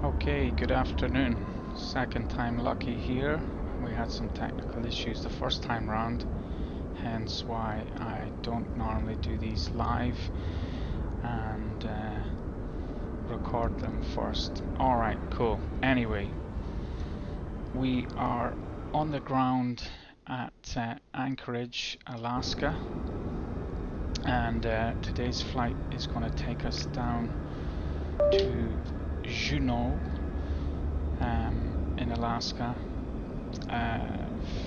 Okay, good afternoon. Second time lucky here. We had some technical issues the first time round, hence why I don't normally do these live and record them first. Alright, cool. Anyway, we are on the ground at Anchorage, Alaska, and today's flight is going to take us down to Juneau in Alaska.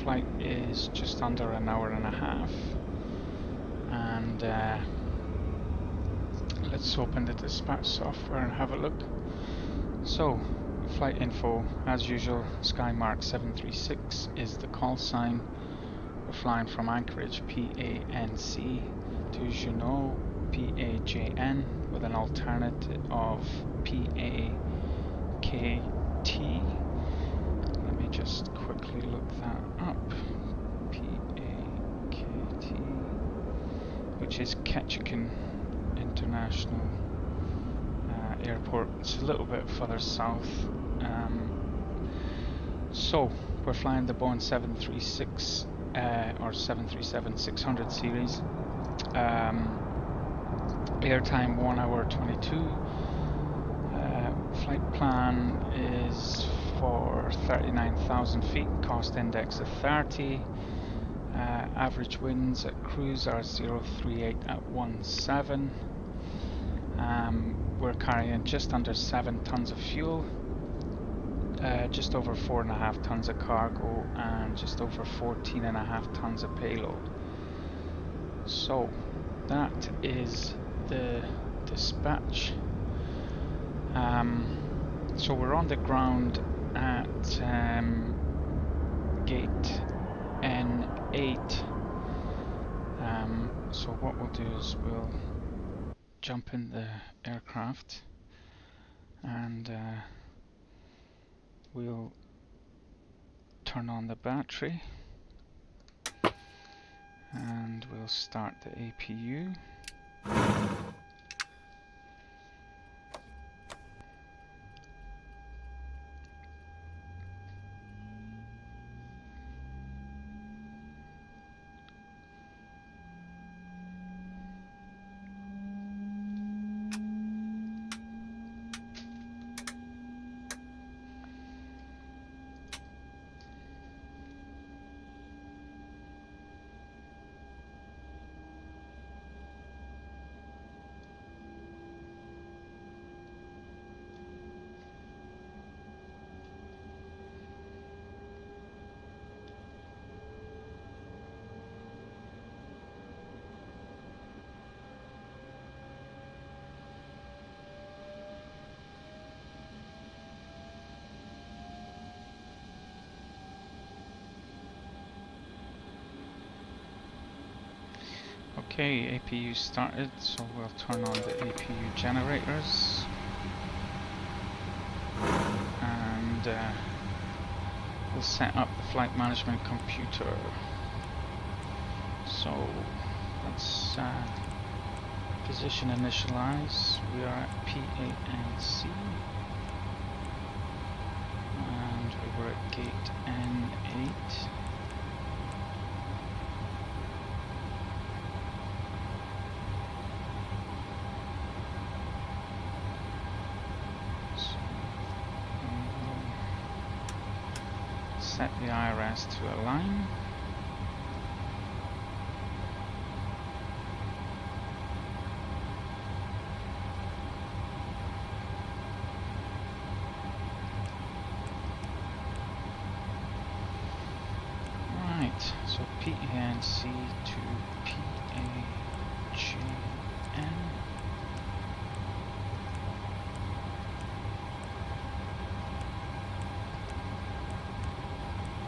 Flight is just under an hour and a half, and let's open the dispatch software and have a look. So, flight info as usual, Skymark 736 is the call sign. We're flying from Anchorage PANC to Juneau PAJN with an alternative of PAKT. Let me just quickly look that up. PAKT, which is Ketchikan International Airport. It's a little bit further south. So we're flying the Boeing 736 or 737-600 series. Airtime 1 hour 22. Flight plan is for 39,000 feet, cost index of 30. Average winds at cruise are 038 at 17. We're carrying just under 7 tons of fuel, just over 4.5 tons of cargo, and just over 14.5 tons of payload. So that is the dispatch. So we're on the ground at gate N8. So what we'll do is we'll jump in the aircraft and we'll turn on the battery and we'll start the APU. Okay, APU started, so we'll turn on the APU generators and we'll set up the flight management computer. So let's position initialize. We are at PANC and we were at gate N8. Set the IRS to align. Right, so PANC to PAJN.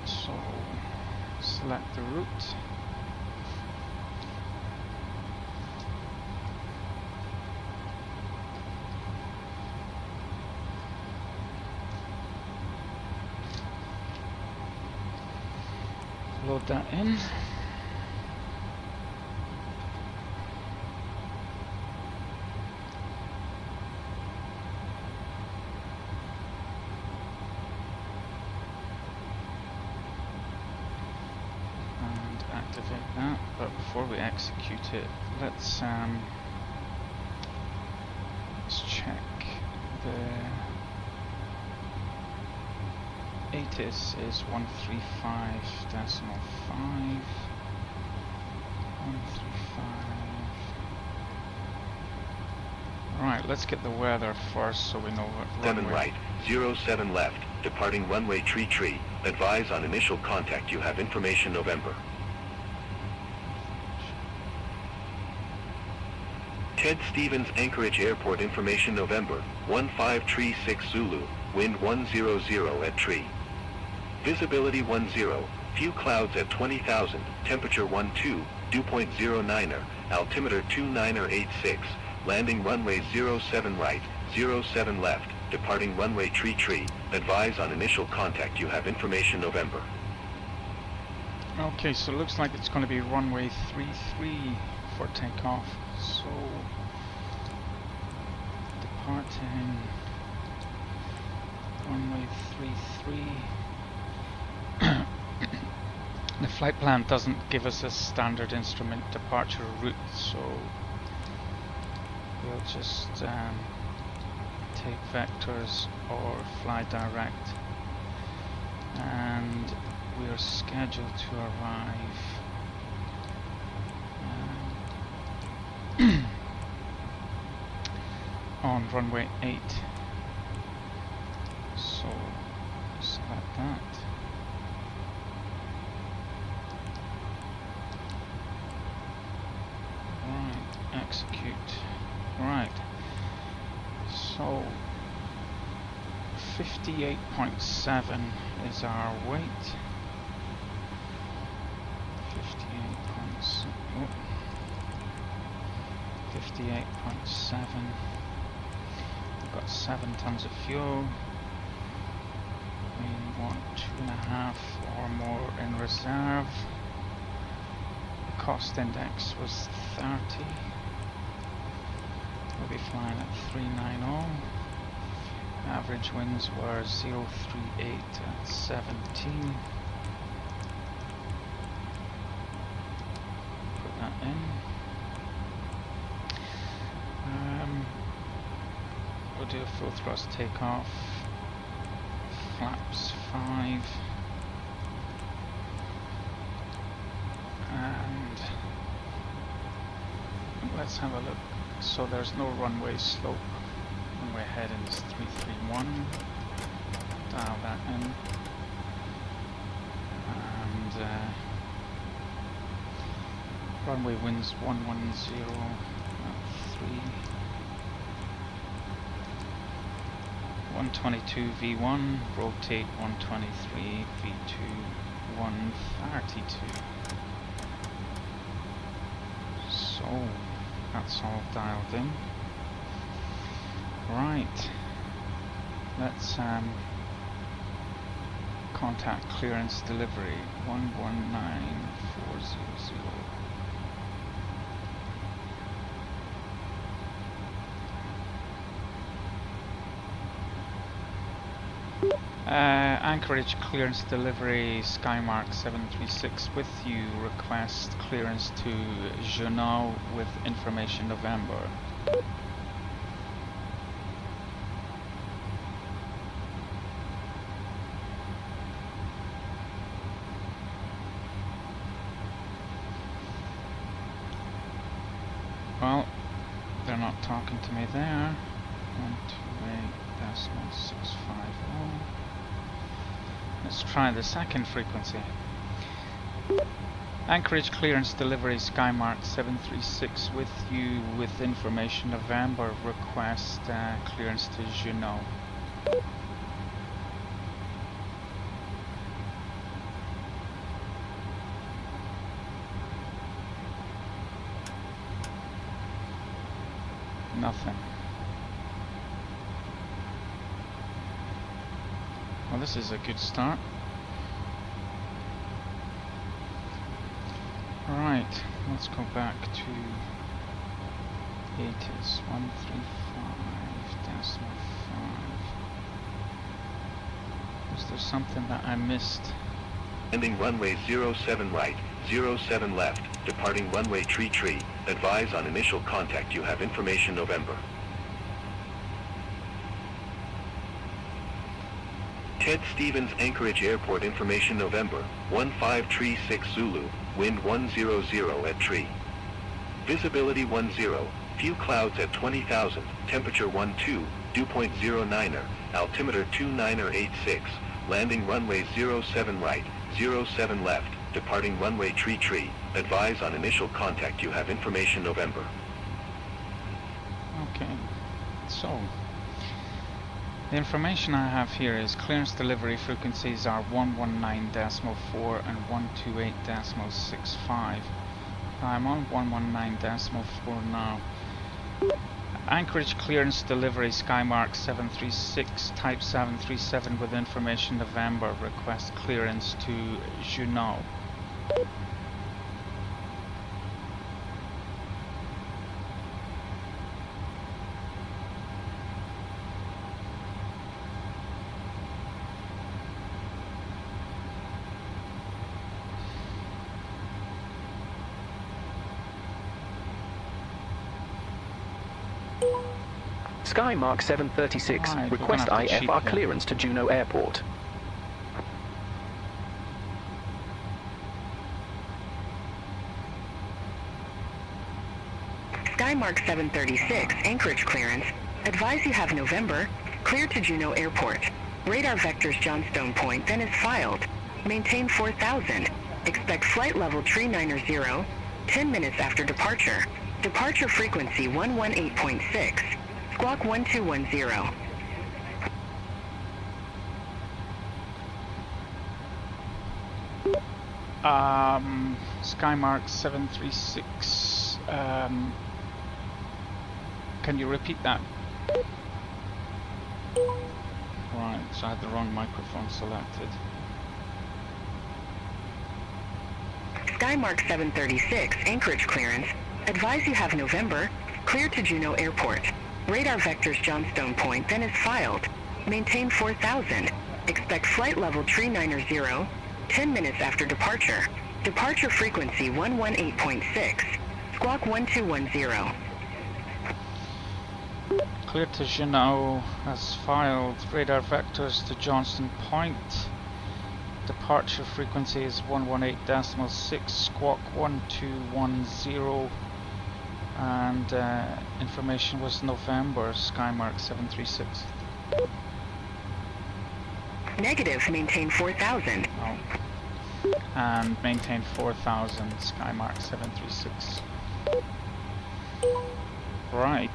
So select the route. Load that in. activate that, but before we execute it, let's check the ATIS is 135.5. 135. Right, let's get the weather first so we know what 7 runway. right, 07 left, departing runway tree. Advise on initial contact. You have information November. Ted Stevens, Anchorage Airport, information November, 1536 Zulu, wind 100 at tree. Visibility 10, few clouds at 20,000, temperature 12, dew point 09er, altimeter 29er86, landing runway 07 right, 07 left, departing runway tree. Advise on initial contact. You have information November. Okay, so it looks like it's going to be runway 33 for takeoff. So, departing runway 33. The flight plan doesn't give us a standard instrument departure route, so we'll just take vectors or fly direct, and we are scheduled to arrive on runway 8, so select that. Right, execute. Right, so 58.7 is our weight. 58.7. We've got 7 tons of fuel. We want 2.5 or more in reserve. The cost index was 30. We'll be flying at 390. Average winds were 038 at 17. Put that in. We'll do a full thrust takeoff. Flaps 5. And let's have a look. So there's no runway slope. Runway heading is 331. Dial that in. And runway winds 110 at 3. 122 V1, rotate 123 V2, 132. So that's all dialed in. Right, let's contact clearance delivery 119400. Anchorage clearance delivery Skymark 736 with you. Request clearance to Juneau with information November. Well, they're not talking to me there. 128.650. Let's try the second frequency. Anchorage clearance delivery Skymark 736 with you with information November. Request clearance to Juneau. Nothing. Well, this is a good start. Right, let's go back to ATIS 135.5. Was there something that I missed? Ending runway 07 right, 07 left, departing runway tree. Advise on initial contact. You have information November. Ted Stevens Anchorage Airport information November, 1536 Zulu, wind 100 at tree. Visibility 10, few clouds at 20,000, temperature 12, dew point 09er, altimeter 29er86, landing runway 07 right, 07 left, departing runway tree. Advise on initial contact. You have information November. Okay, so the information I have here is clearance delivery frequencies are 119.4 and 128.65. I'm on 119.4 now. Anchorage clearance delivery Skymark 736 type 737 with information November, request clearance to Juneau. Skymark 736, right, request IFR clearance to Juneau Airport. Skymark 736, Anchorage clearance. Advise you have November, clear to Juneau Airport. Radar vectors Johnstone Point, then is filed. Maintain 4000. Expect flight level 390, 10 minutes after departure. Departure frequency 118.6. Squawk 1210. Skymark 736. Can you repeat that? Right, so I had the wrong microphone selected. Skymark 736, Anchorage clearance. Advise you have November, clear to Juneau Airport. Radar vectors Johnstone Point, then is filed. Maintain 4000. Expect flight level 390, 10 minutes after departure. Departure frequency 118.6. Squawk 1210. Clear to Juneau as filed. Radar vectors to Johnston Point. Departure frequency is 118.6. Squawk 1210. And information was November. Skymark 736. Negative, maintain 4000. Oh. And maintain 4000. Skymark 736. Right.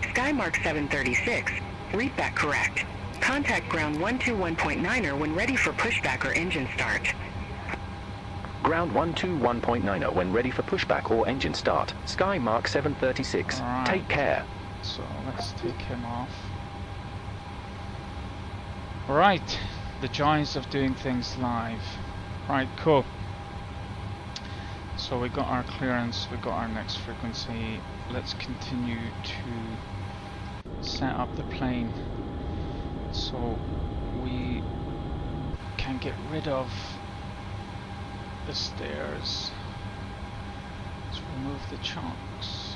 Skymark 736. Read back correct. Contact ground 121.9er when ready for pushback or engine start. Ground 121.90 when ready for pushback or engine start. Skymark 736. Right. Take care. So let's take him off. Right. The joys of doing things live. Right, cool. So we got our clearance, we got our next frequency. Let's continue to set up the plane so we can get rid of the stairs. Let's remove the chocks,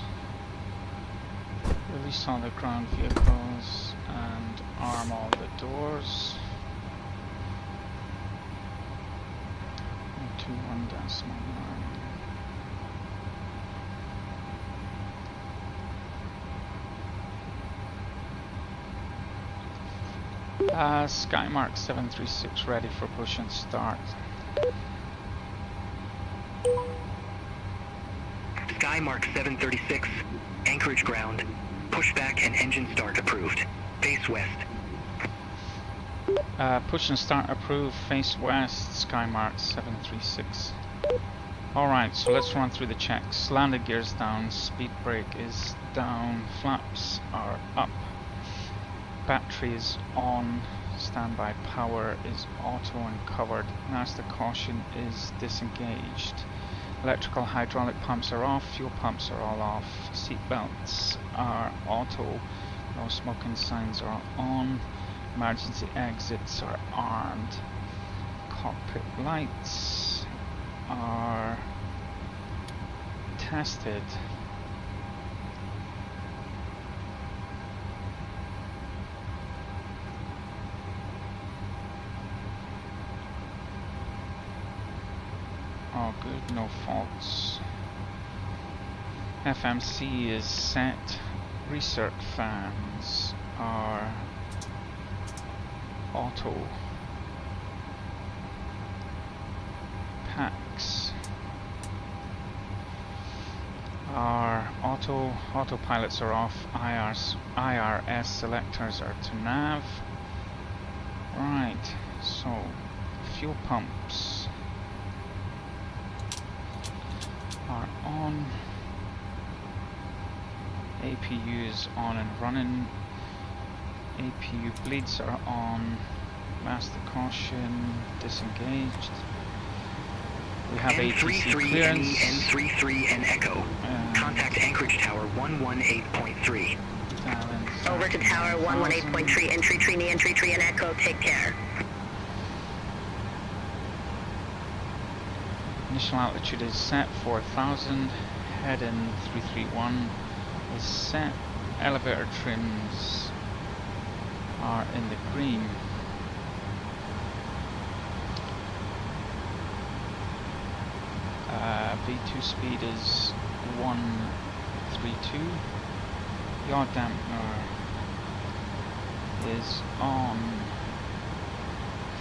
release all the ground vehicles and arm all the doors. 121.9. Skymark 736 ready for push and start. Skymark 736, Anchorage ground. Pushback and engine start approved. Face west. Push and start approved, face west, Skymark 736. Alright, so let's run through the checks. Landing gears down, speed brake is down, flaps are up, battery is on, standby power is auto and covered, master caution is disengaged, electrical hydraulic pumps are off, fuel pumps are all off, seat belts are auto, no smoking signs are on, emergency exits are armed, cockpit lights are tested. Oh good, no faults. FMC is set. Recirc fans are auto. Packs are auto. Autopilots are off. IRS selectors are to nav. Right, so fuel pumps are on. APU is on and running. APU bleeds are on. Master caution disengaged. We have ATC clearance. N33 and Echo. Contact Anchorage Tower 118.3. Over to Tower 118.3, entry tree and Echo, take care. Initial altitude is set 4,000. Head in 331 is set. Elevator trims are in the green. V2 speed is 132. Yaw dampener is on.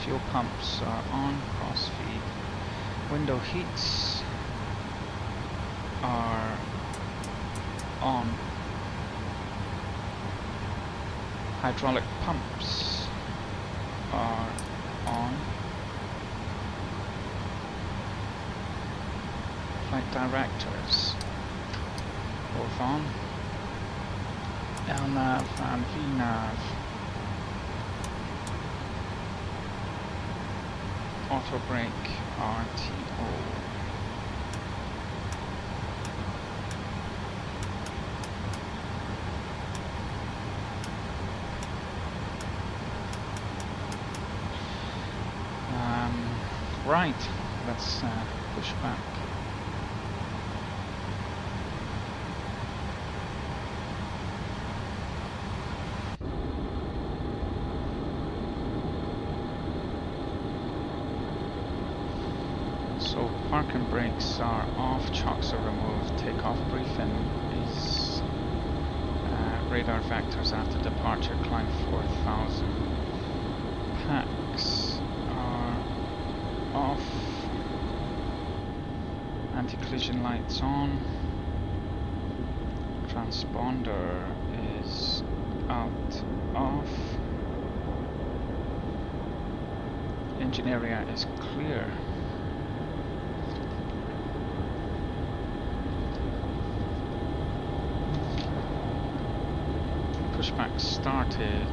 Fuel pumps are on. Cross feed. Window heats are on. Hydraulic pumps are on. Flight directors both on. LNAV and VNAV. Auto brake RTO. Right, let's push back. So parking brakes are off, chocks are removed, takeoff briefing is radar vectors after departure, climb 4,000. Packs are off, anti-collision lights on, transponder is out, off, engine area is clear. Pushback started.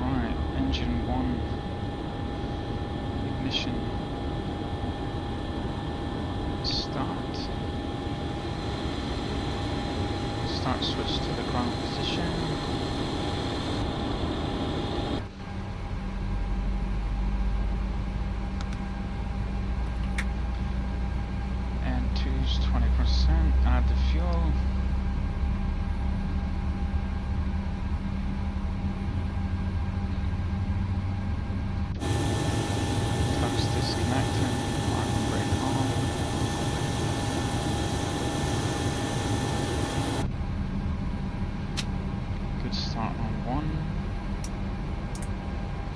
Right, engine 1, ignition, start switch to the ground position. And 2's 20%, add the fuel. Start on 1,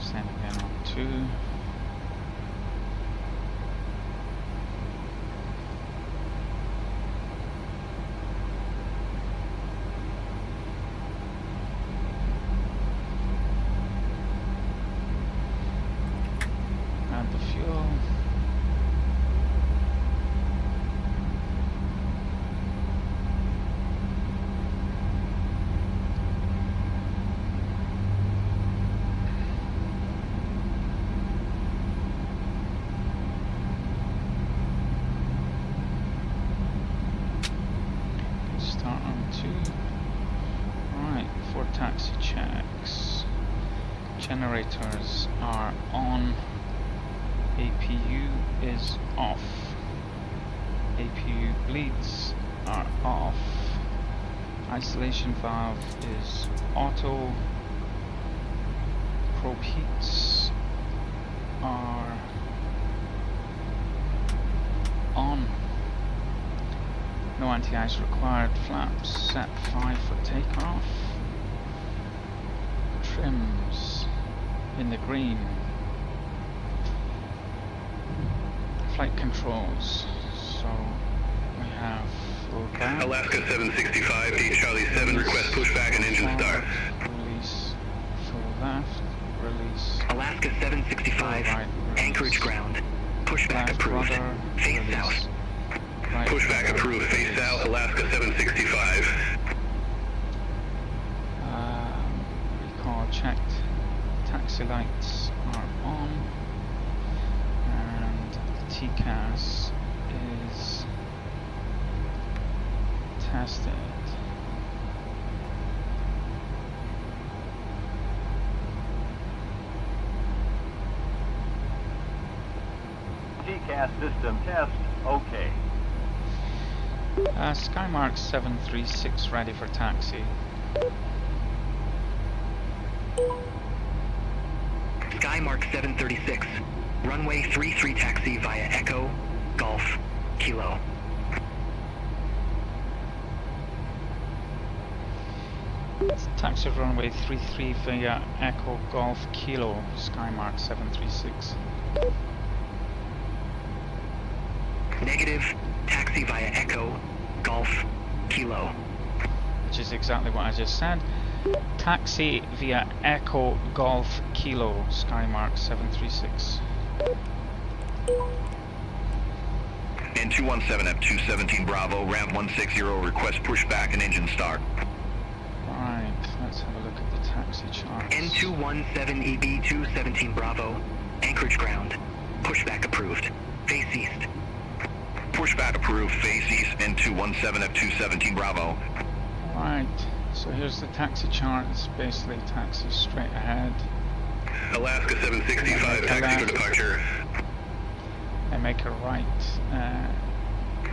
send again on 2, add the fuel. Taxi checks. Generators are on. APU is off. APU bleeds are off. Isolation valve is auto. Probe heats are on. No anti-ice required. Flaps set 5 for takeoff. Trims in the green. Flight controls. So we have full gas. Alaska 765, 8 Charlie 7, request pushback and engine start. Release full left. Release. Alaska 765, right, Anchorage ground. Pushback left approved. rudder, Face release. south. Right Pushback rudder, approved, face south, Alaska 765. Recall checked. Taxi lights are on. And TCAS is tested. TCAS system test, okay. Skymark 736 ready for taxi. Skymark 736, runway 33 taxi via Echo, Golf, Kilo. Taxi runway 33 via Echo Golf Kilo, Skymark 736. Negative, taxi via Echo, Golf, Kilo. Which is exactly what I just said. Taxi via Echo Golf Kilo, Skymark 736. N217 F217 Bravo, ramp 160, request pushback and engine start. Right, let's have a look at the taxi charts. N217EB217 Bravo, Anchorage ground. Pushback approved. Face east. Pushback approved, face east, N217 F217 Bravo. Right, so here's the taxi chart. It's basically taxi straight ahead. Alaska 765, taxi for departure. And make a right.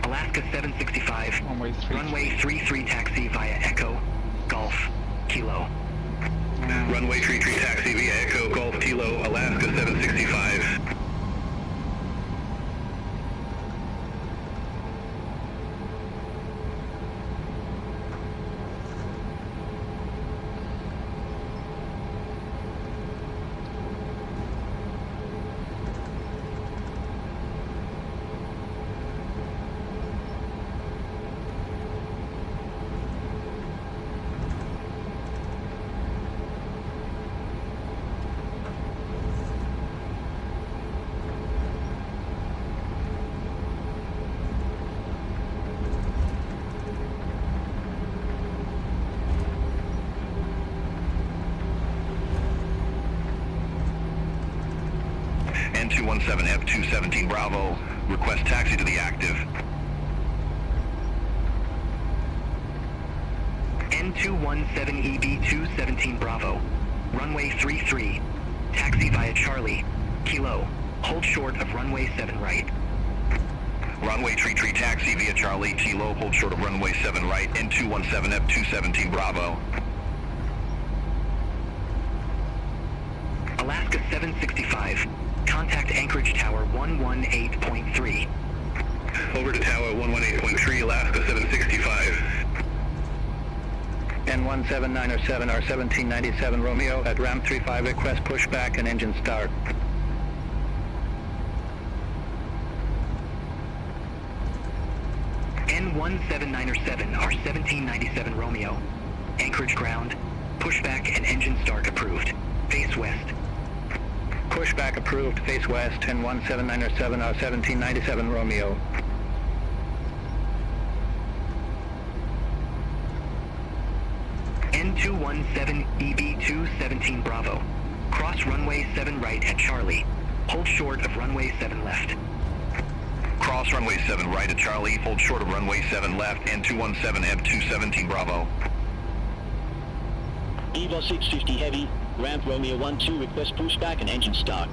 Alaska 765, Runway 33. runway 33 taxi via Echo, Golf, Kilo. Runway 33 taxi via Echo, Golf, Kilo, Alaska 765. N217 F217 Bravo, request taxi to the active. N217EB217 Bravo, runway 33, taxi via Charlie, Kilo. Hold short of runway 7 right. Runway 33 taxi via Charlie, Kilo, hold short of runway 7 right, N217 F217 Bravo. Alaska 765, contact Anchorage Tower 118.3. Over to Tower 118.3, Alaska 765. N17907 R1797 Romeo at ramp 35, request pushback and engine start. N17907 R1797 Romeo, Anchorage ground, pushback and engine start approved. Face west. Pushback approved, face west, N17907 R1797 Romeo. N217EB217 Bravo, cross runway 7 right at Charlie. Hold short of runway 7 left. Cross runway 7 right at Charlie, hold short of runway 7 left, N217 F217 Bravo. EVA 650 Heavy, ramp Romeo 12, request pushback and engine start.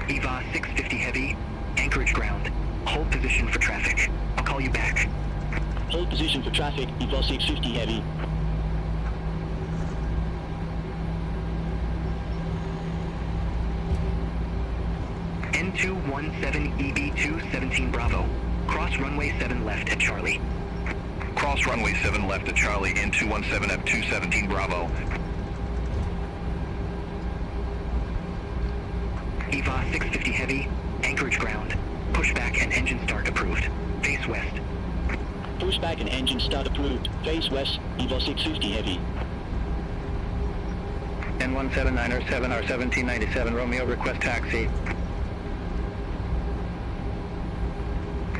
EVA 650 Heavy, Anchorage ground. Hold position for traffic. I'll call you back. Hold position for traffic, Evo 650 Heavy. N217EB2 17 Bravo. Cross runway 7 left at Charlie. Cross runway 7 left at Charlie, N217F2 17 Bravo. EVA 650 Heavy. Anchorage ground. Pushback and engine start approved. Face west. Pushback and engine start approved. Face west, Evo 650 Heavy. N17907 R1797 Romeo, request taxi.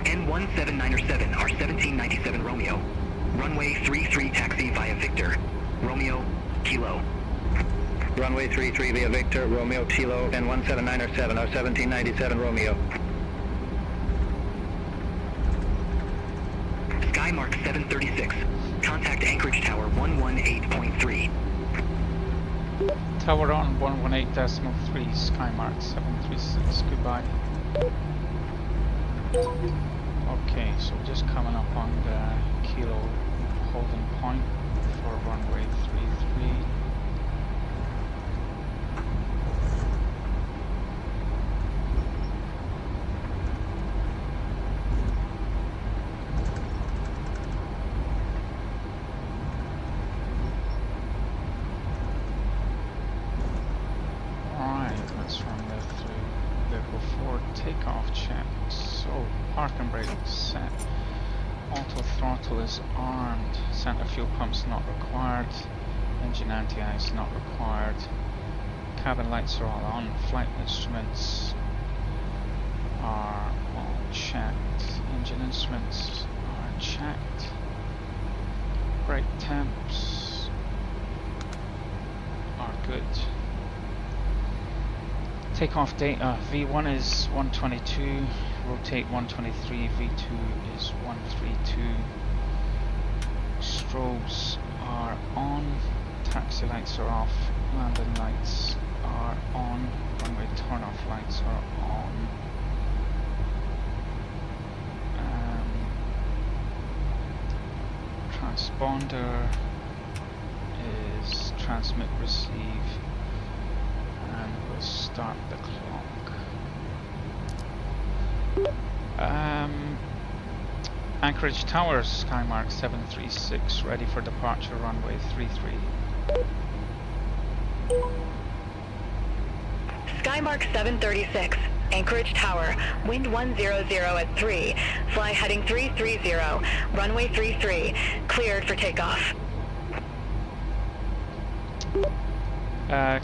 N17907 R1797 Romeo. Runway 33 taxi via Victor. Romeo, Kilo. Runway 33 via Victor, Romeo, Kilo, N17907 R1797 Romeo. Skymark 736. Contact Anchorage Tower 118.3. Tower on 118.3, Skymark 736, goodbye. Okay, so we're just coming up on the Kilo holding point for runway 33. Takeoff check. So, park and brake set. Auto throttle is armed. Center fuel pumps not required. Engine anti-ice not required. Cabin lights are all on. Flight instruments are all checked. Engine instruments are checked. Brake temps are good. Takeoff data, V1 is 122, rotate 123, V2 is 132. Strobes are on, taxi lights are off, landing lights are on, runway turn-off lights are on. Transponder is transmit receive. And we'll start the clock. Anchorage Tower, Skymark 736, ready for departure, runway 33. Skymark 736, Anchorage Tower, wind 100 at 3, fly heading 330, runway 33, cleared for takeoff.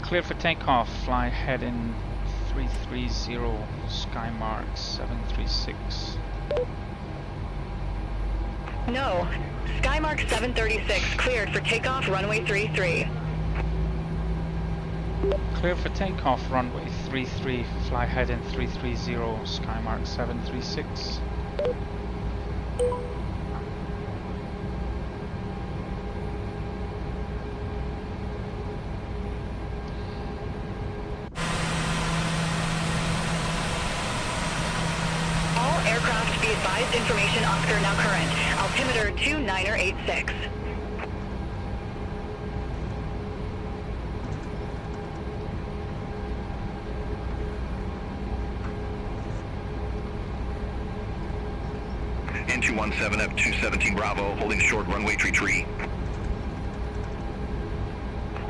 Clear for takeoff, fly heading 330, Skymark 736. No, Skymark 736 cleared for takeoff, runway 33. Clear for takeoff, runway 33, fly heading 330, Skymark 736. Aircraft be advised, information Oscar now current. Altimeter 2986. N217F217 Bravo, holding short runway 33.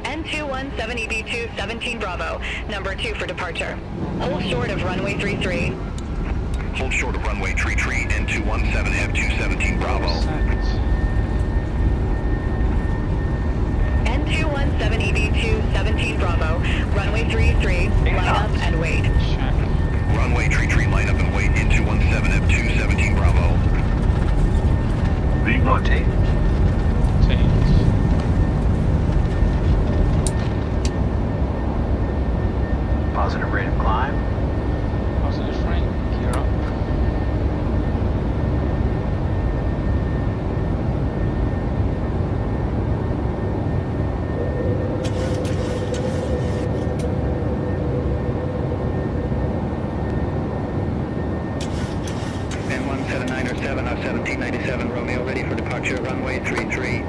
N217EB2 17 Bravo, number 2 for departure. Hold short of runway 33. Hold short of runway 33, N217F217 Bravo. N217EB2 17 Bravo, runway 33, line up and wait. Runway 33, line up and wait, N217F217 Bravo. Rotate. Positive rate of climb. Positive rate, gear up. 217 Romeo, ready for departure, runway 33.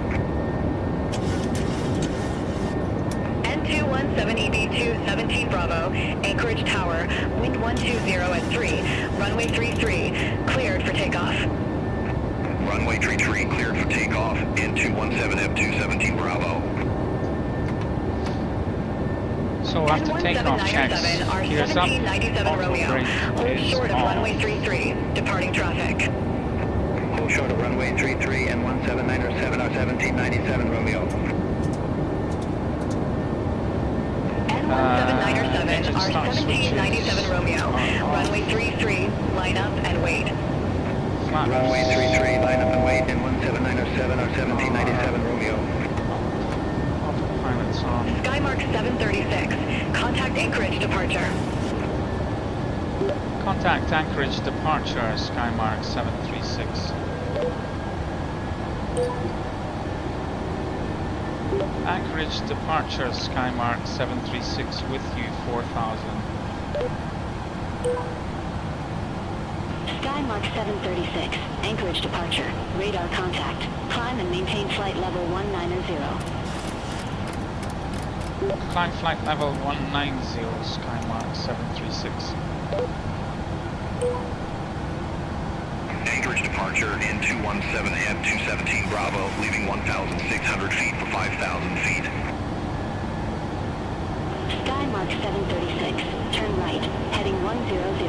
N217EB217 Bravo, Anchorage Tower, wind 120 at 3, runway 33, cleared for takeoff. Runway 33 cleared for takeoff. N217F217 Bravo. So after takeoff checks, N1797 gears up, 1797 auto Romeo, brake hold is short of on. runway 33, departing traffic. Hold short of runway 33 and 17907 are 1797 Romeo. N1797 engine are start 1797 switches Romeo, are off. runway 33, line up and wait. Flaps. Runway 33, line up and wait, and 17907 are 1797 Romeo. Autopilot's on. Skymark 736, contact Anchorage departure. Contact Anchorage departure, Skymark 736. Anchorage departure, Skymark 736 with you, 4000. Skymark 736, Anchorage departure, radar contact, climb and maintain flight level 190. Climb flight level 190, Skymark 736. Anchorage departure N217F217 Bravo, leaving 1,600 feet for 5,000 feet. Skymark 736, turn right, heading 100.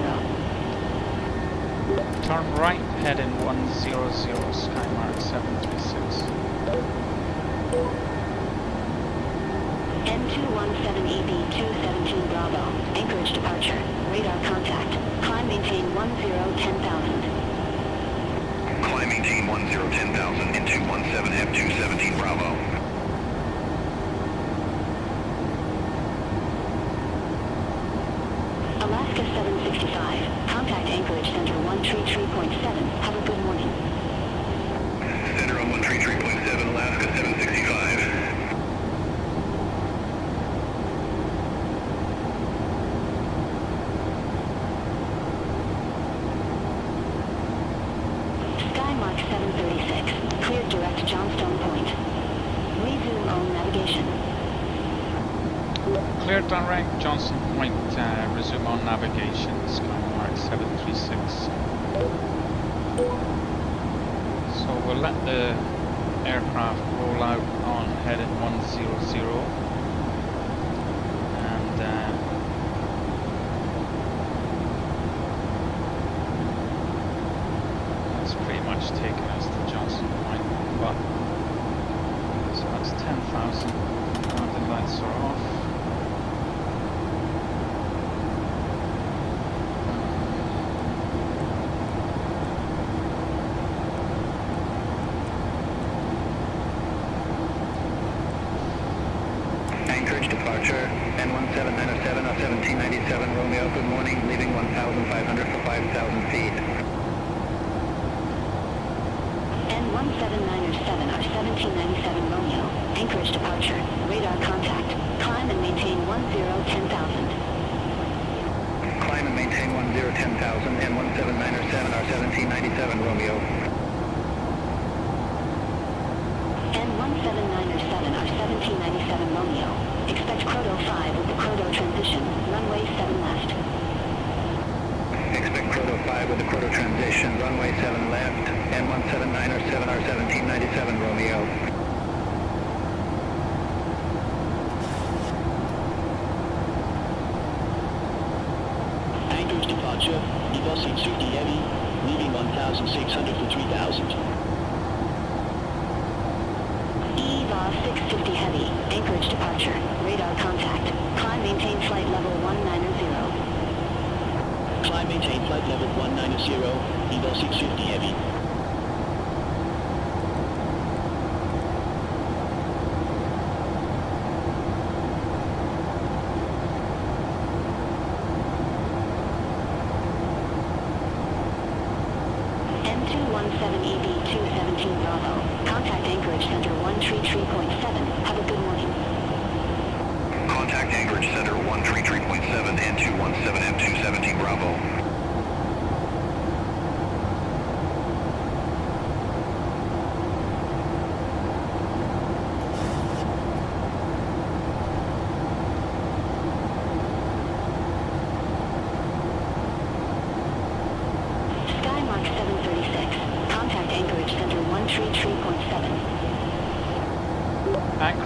Turn right, heading 100, Skymark 736. N217EB217 Bravo, Anchorage departure, radar contact, climb maintain 10,000. Climb maintain 10,000 N217F217 Bravo. Alaska 765, contact Anchorage Center 133.7, have a good morning. Center on 133.7, Alaska 765. Skymark 736, cleared direct Johnstone Point. Resume on navigation. Clear direct, Johnson Point, resume on navigation, Skymark 736. So we'll let the aircraft roll out on heading 100 and that's pretty much taken us to Johnson Point, but so that's 10,000, the lights are off. Anchorage departure, N1797 or 1797 Romeo, good morning, leaving 1,500 for 5,000 feet. N1797 or 1797 Romeo, Anchorage departure, radar contact, climb and maintain 10,000. Climb and maintain 10,000, N1797 or 1797 Romeo. N1797 or 1797 Romeo, expect Croto 5 with the Croto transition, runway 7 left. Expect Croto 5 with the Croto transition, runway 7 left, N1797 or 1797 Romeo. Anchorage departure, EVA 650 Heavy, leaving 1,600 for 3,000. EVA 650 Heavy, Anchorage departure, radar contact, climb maintain flight level 190. Climb maintain flight level 190, EVA 650 Heavy. N217EB217 Bravo, contact Anchorage Center 133.7, have a good morning. Contact Anchorage Center 133.7 N217F217 Bravo. 17 Bravo.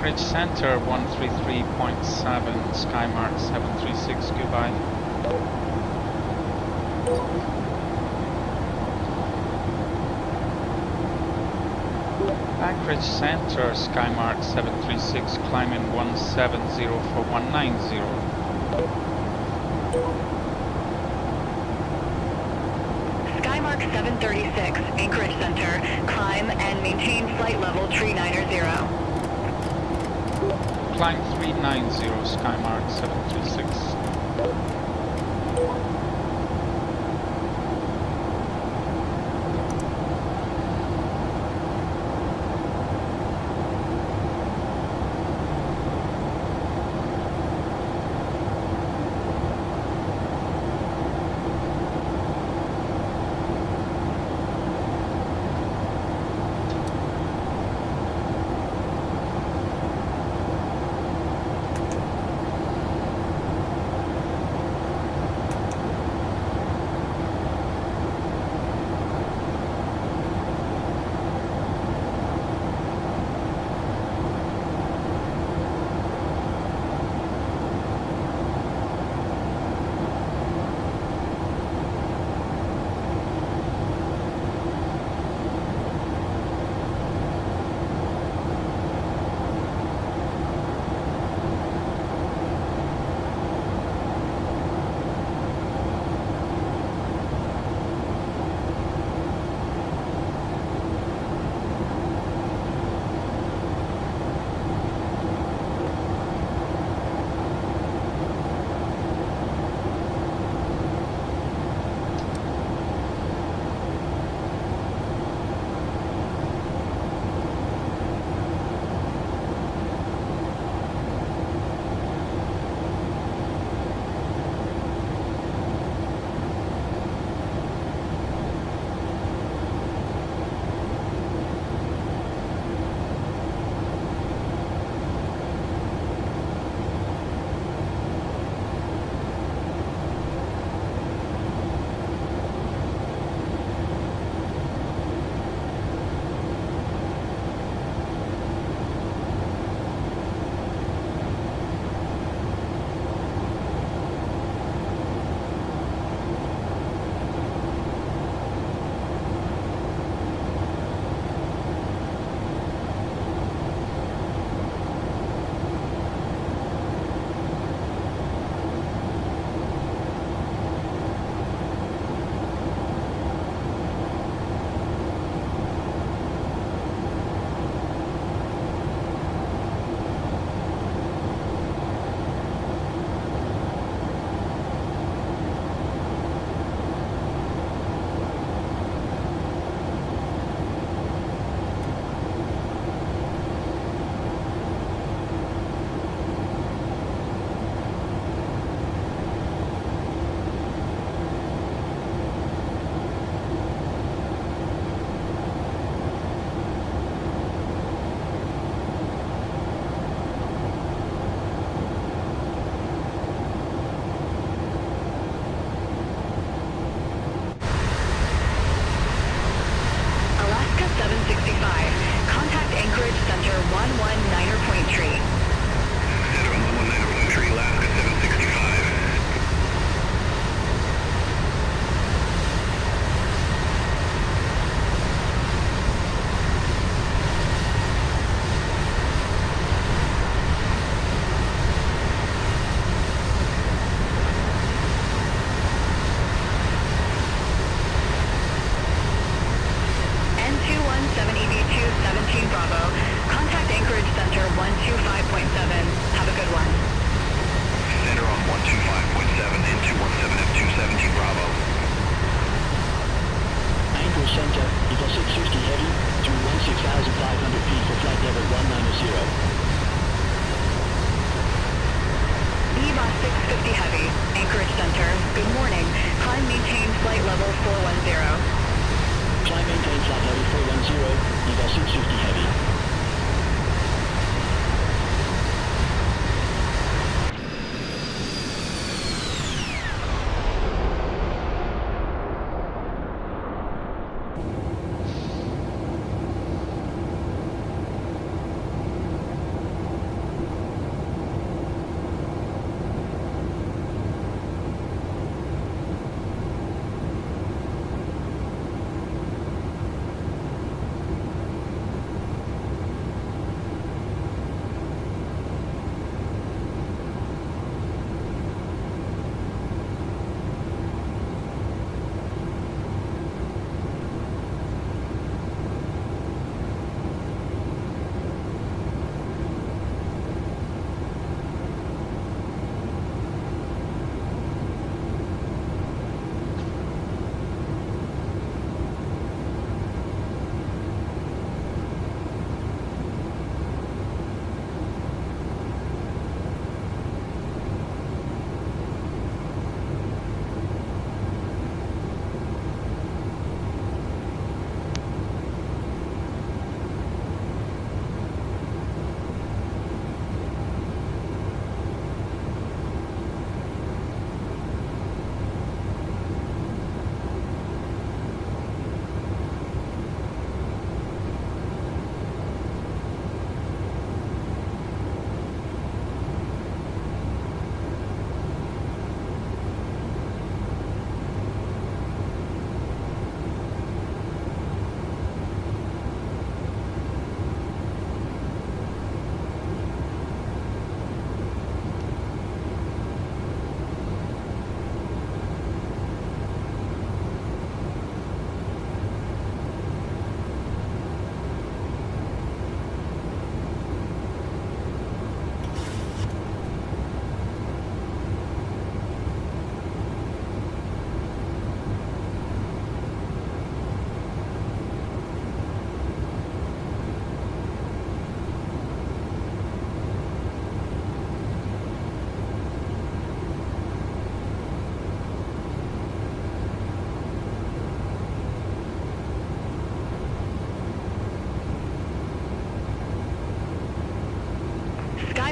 Anchorage Center 133.7, Skymark 736, goodbye. Anchorage Center, Skymark 736, climbing 170 for 190. Skymark 736, Anchorage Center, climb and maintain flight level 390. Climb 390, Skymark 736.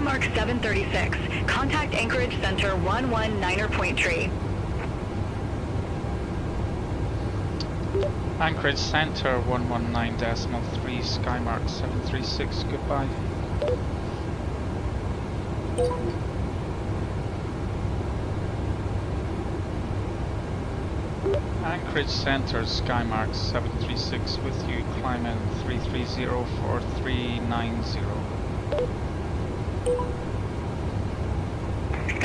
Skymark 736. Contact Anchorage Center 119er tree. Anchorage Center 119.3, Skymark 736, goodbye. Anchorage Center, Skymark 736 with you, climb in 330 for 390.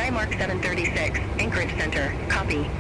Skymark 736, Anchorage Center, copy.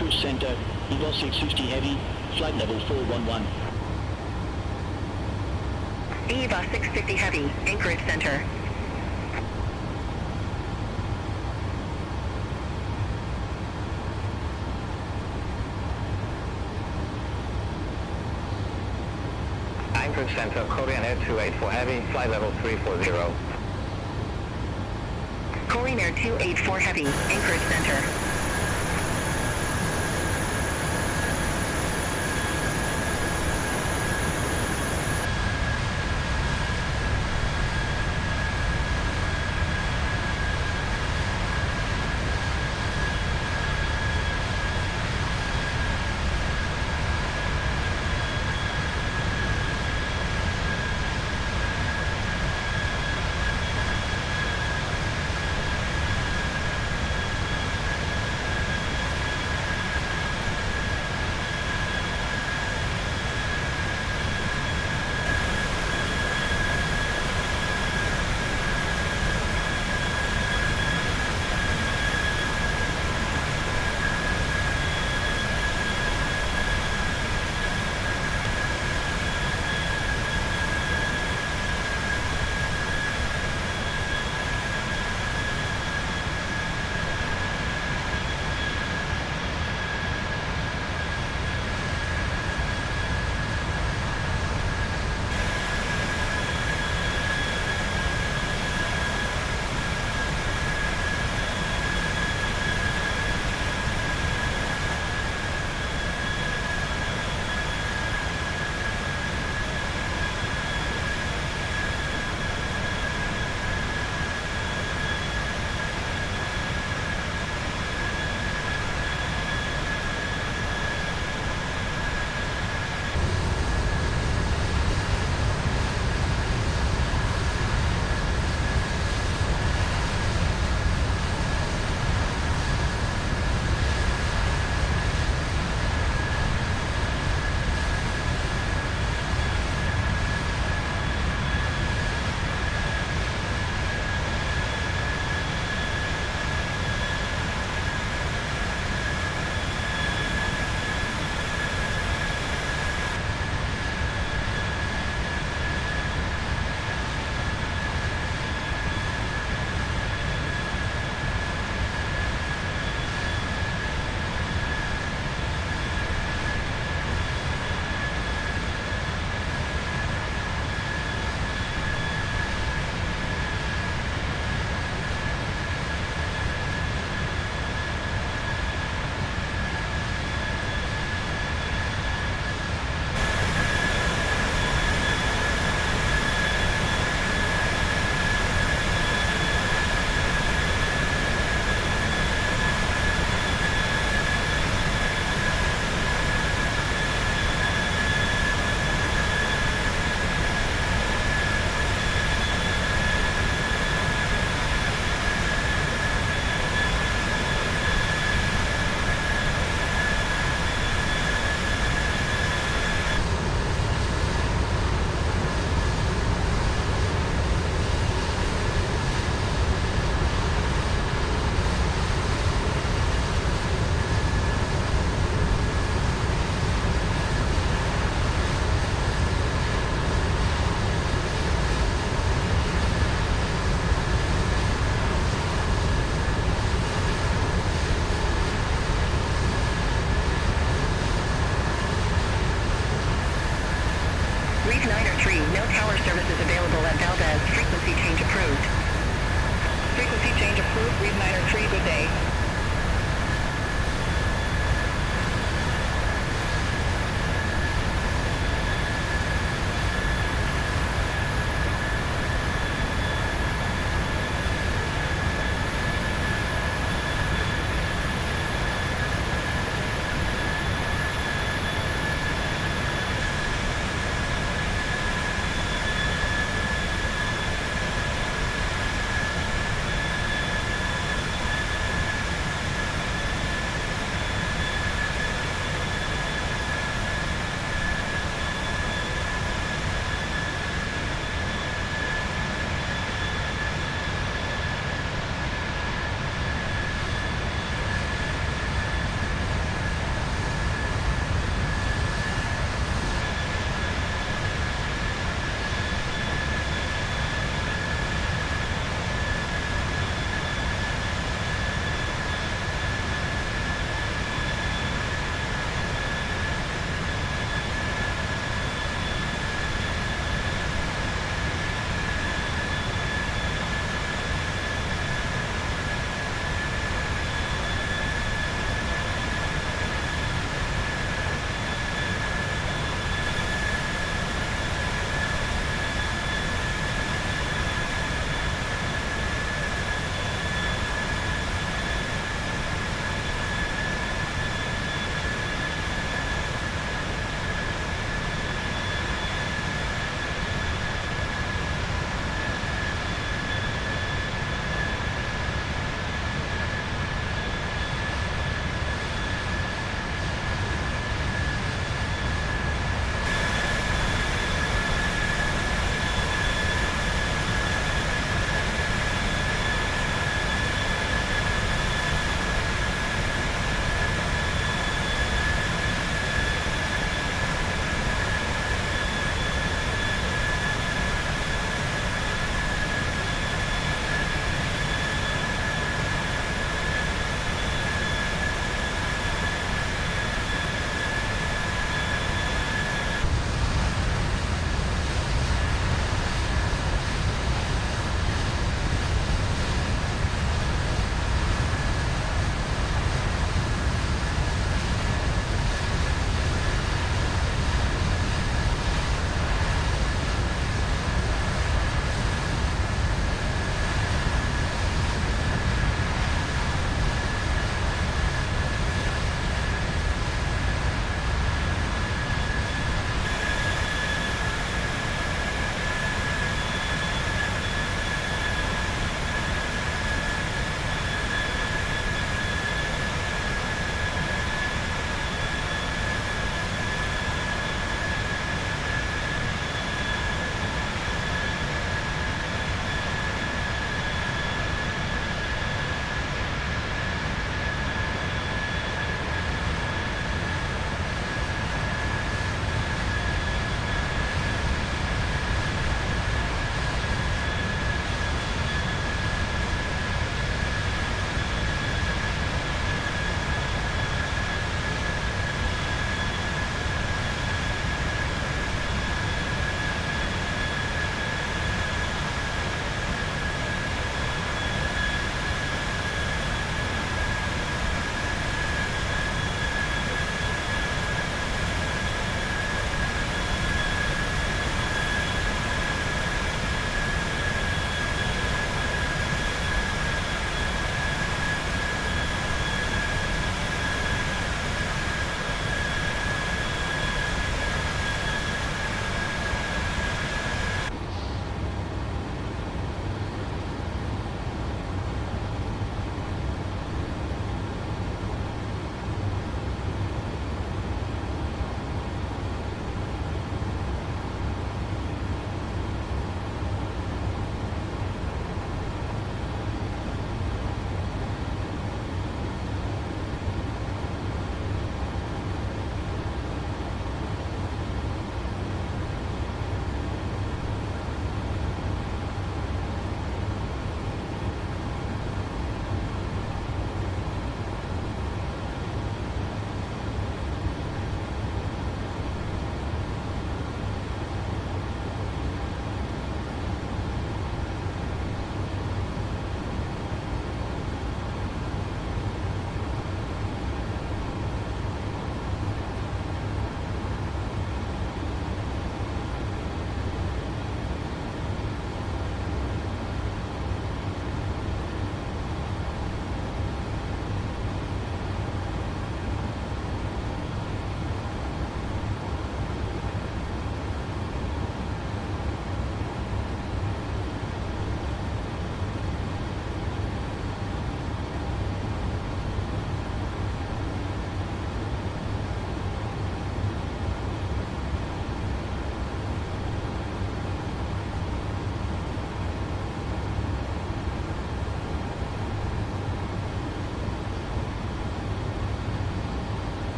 Anchorage Center, EVA 650 Heavy, flight level 411. EVA 650 Heavy, Anchorage Center. Anchorage Center, Korean Air 284 Heavy, flight level 340. Korean Air 284 Heavy, Anchorage Center.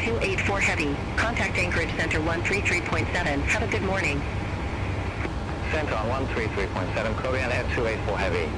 284 Heavy. Contact Anchorage Center 133.7. Have a good morning. Center on 133.7, Korean Air 284 Heavy.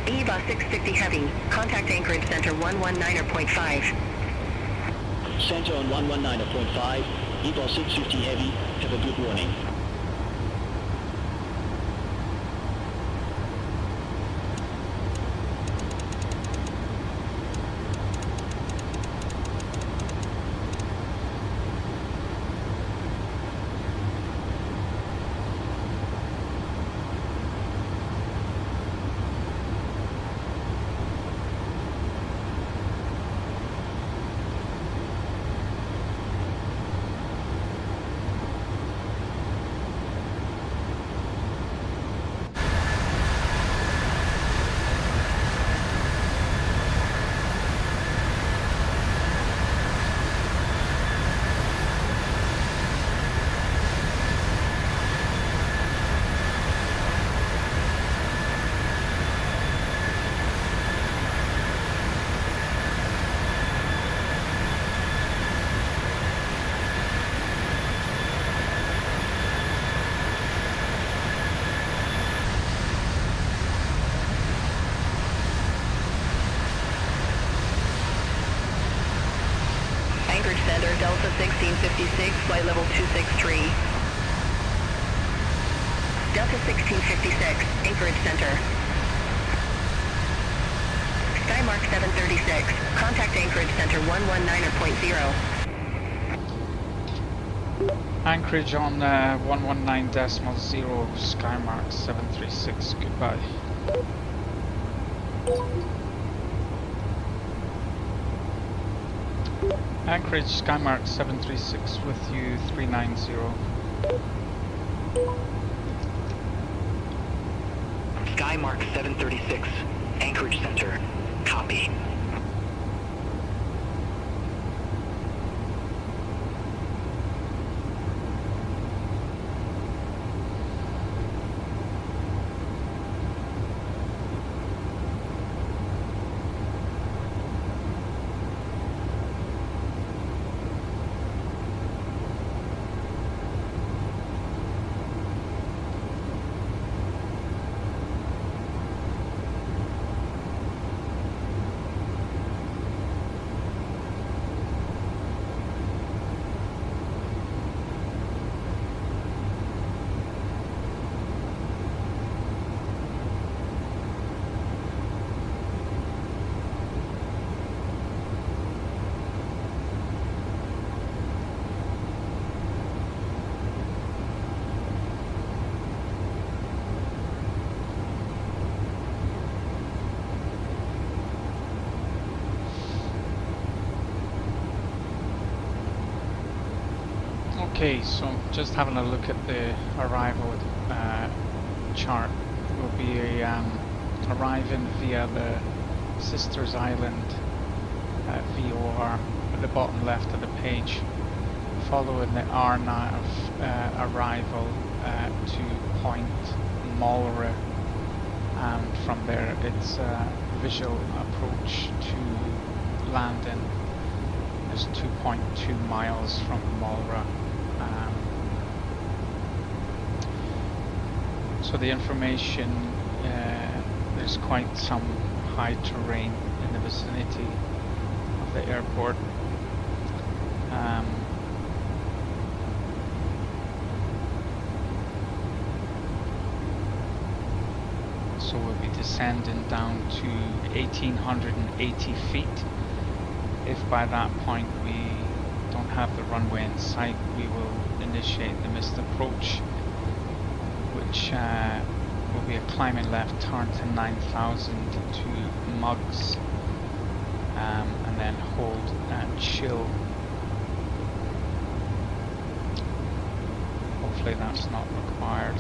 EVA 650 Heavy. Contact Anchorage Center 119.5. Center on 119.5, EVA 650 Heavy, have a good morning. Anchorage Center, Delta 1656, flight level 263. Delta 1656, Anchorage Center. Skymark 736, contact Anchorage Center 119.0. Anchorage on 119.0, Skymark 736, goodbye. Anchorage Skymark 736 with you 390. Skymark 736, Anchorage Center. Copy. Okay, so just having a look at the arrival chart. We'll be arriving via the Sisters Island VOR at the bottom left of the page, following the RNAV arrival to Point Mulra, and from there it's a visual approach to landing. It's 2.2 miles from Mulra. So the information, there's quite some high terrain in the vicinity of the airport. So we'll be descending down to 1,880 feet. If by that point we don't have the runway in sight, we will initiate the missed approach, which will be a climbing left turn to 9,000 to Muggs, and then hold and chill. Hopefully that's not required.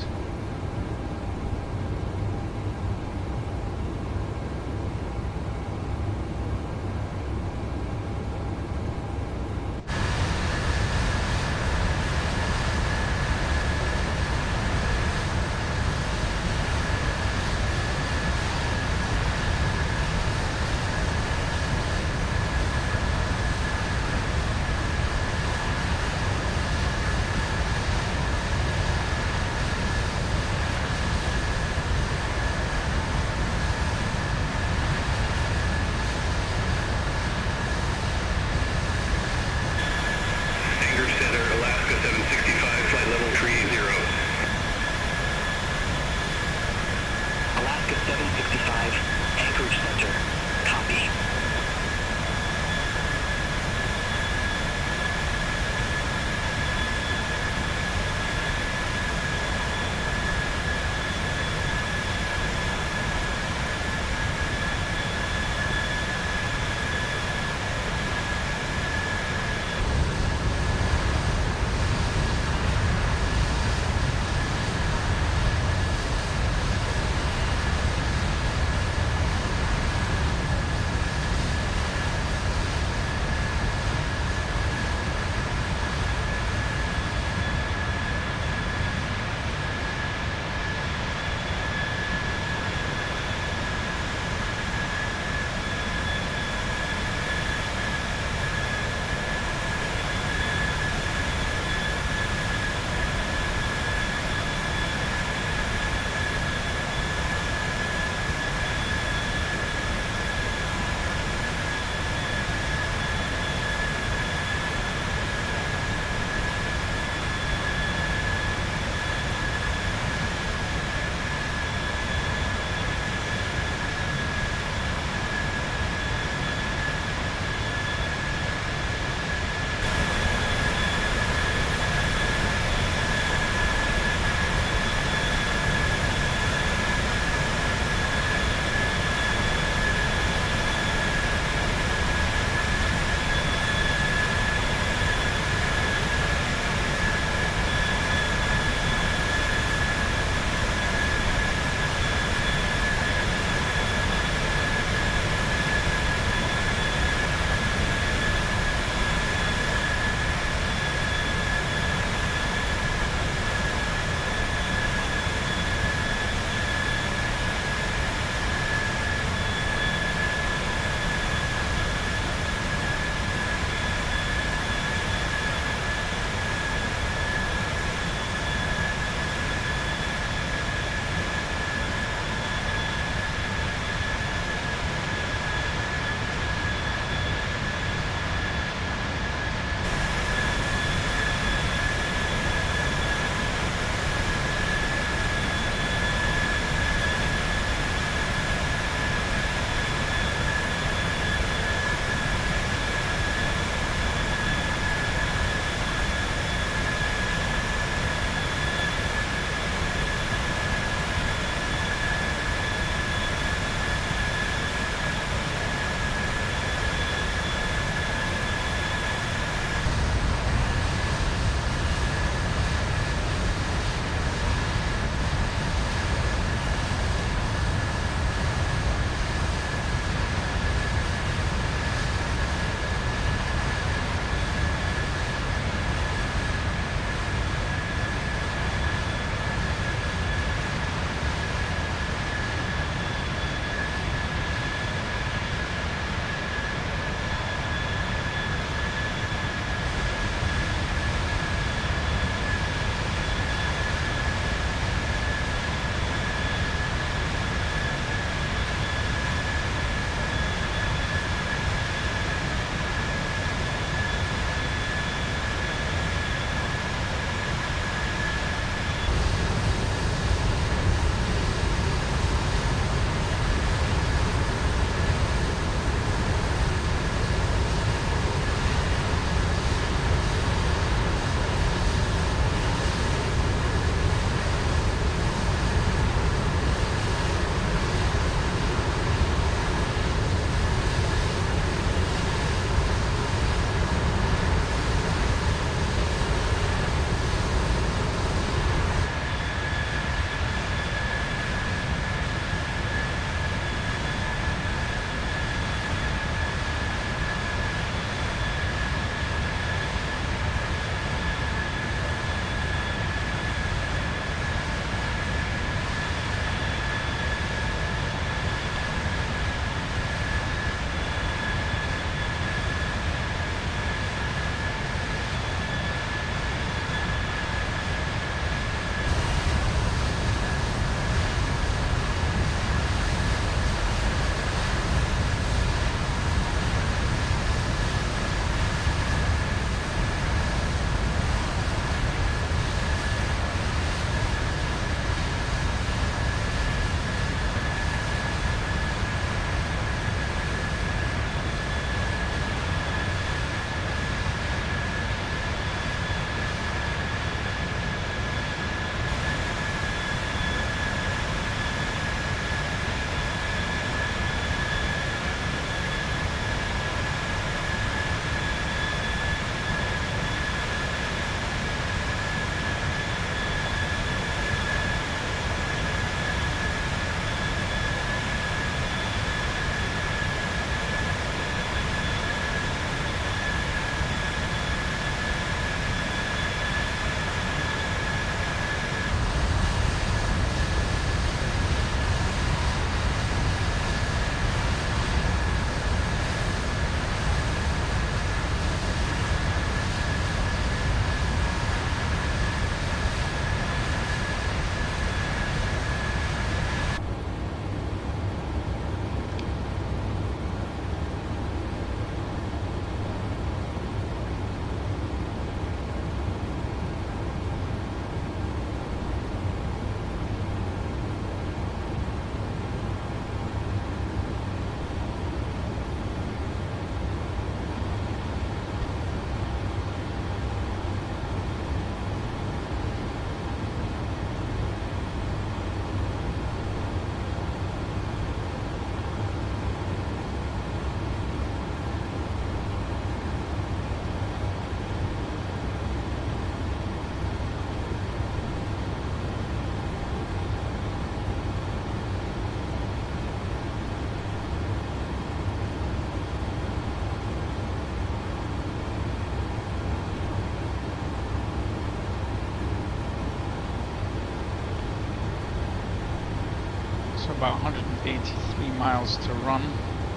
about 183 miles to run,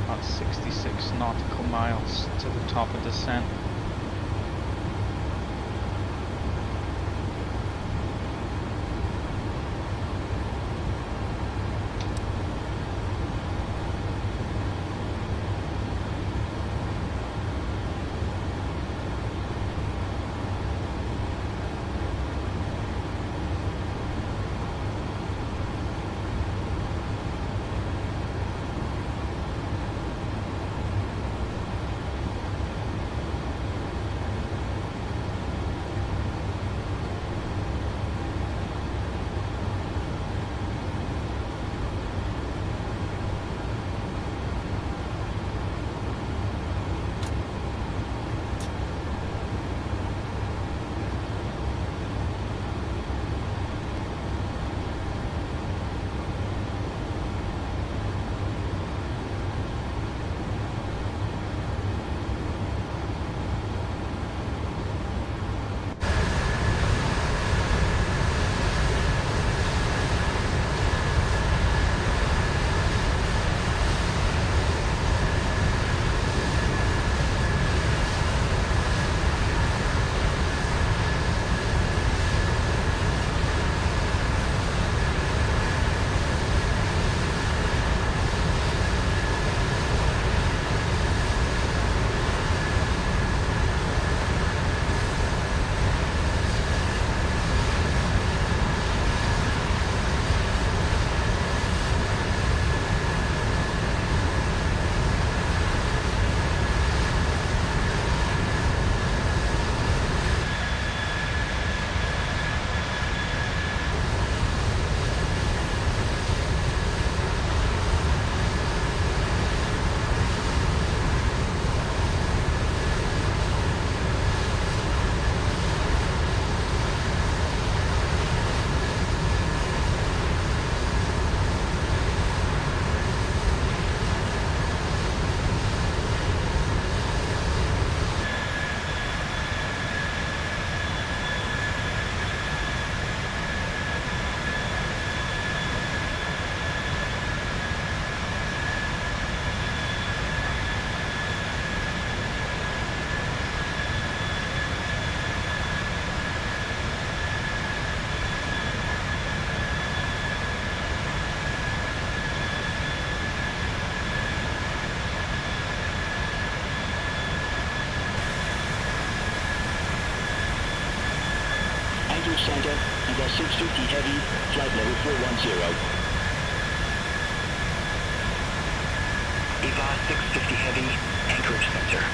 about 66 nautical miles to the top of descent. Anchorage Center, Eval 650 Heavy, flight level 410. Eva 650 Heavy, Anchorage Center.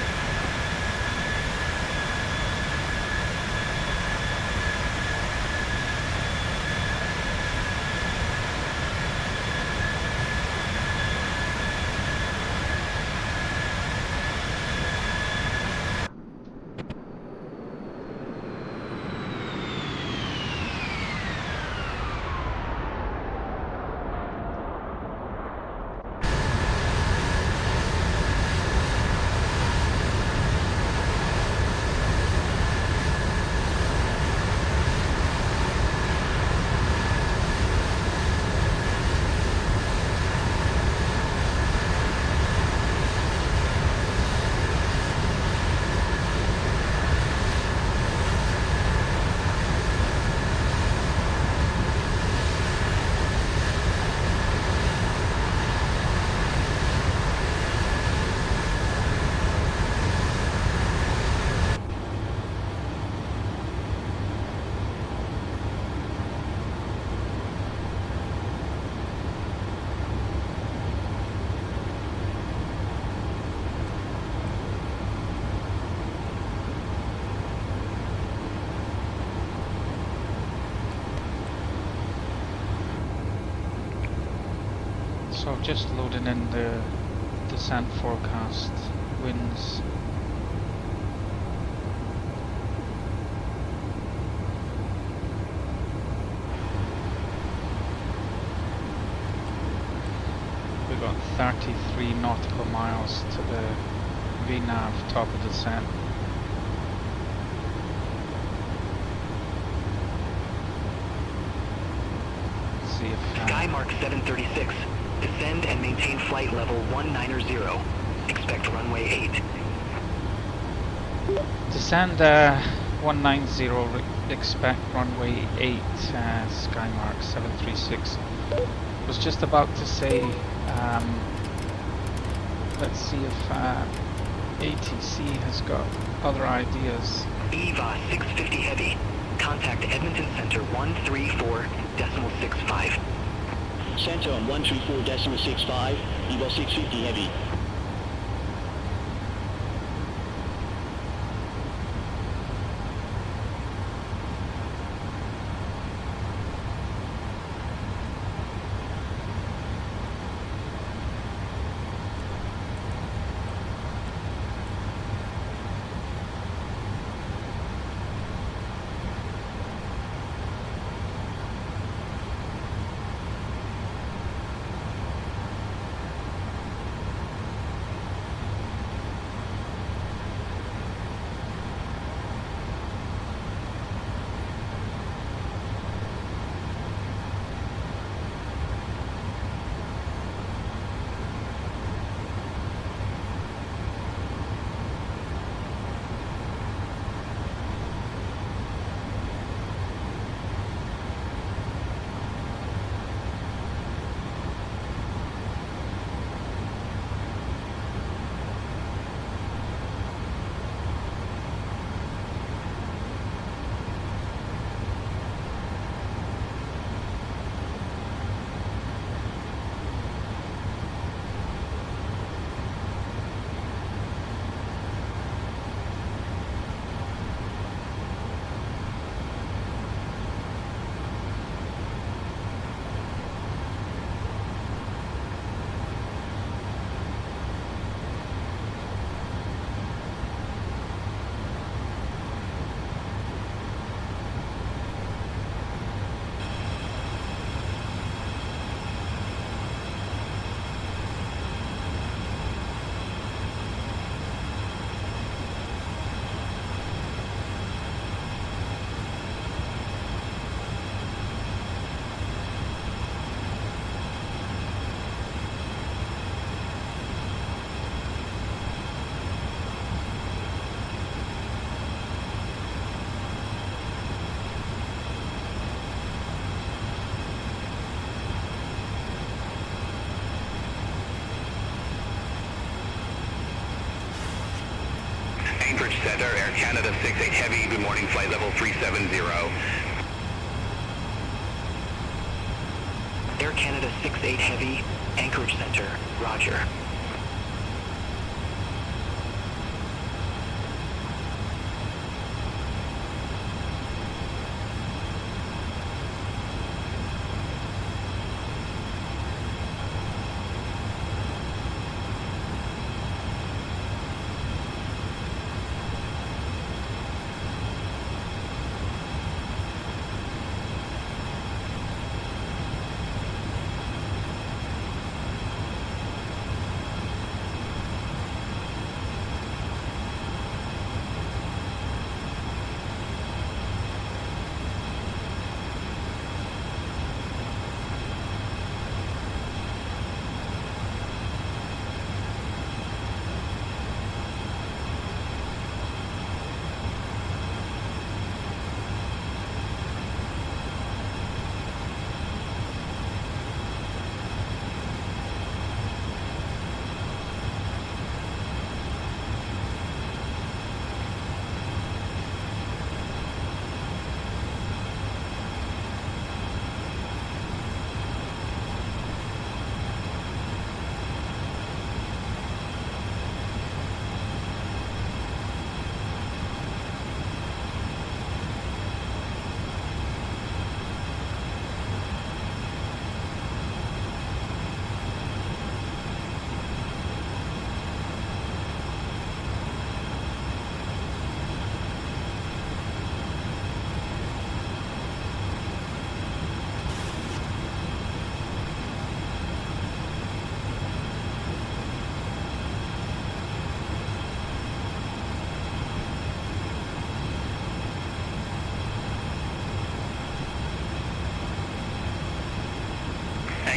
So just loading in the descent forecast winds. We've got 33 nautical miles to the VNAV top of descent. Sky Mark 736, Descend and maintain flight level 190. Expect runway 8. Descend 190, expect runway 8, Skymark 736. Was just about to say, let's see if ATC has got other ideas. EVA 650 Heavy. Contact Edmonton Center 134.65. Center on 134.65, EVA 650 Heavy. Anchorage Center, Air Canada 68 Heavy, good morning, flight level 370. Air Canada 68 Heavy, Anchorage Center, roger.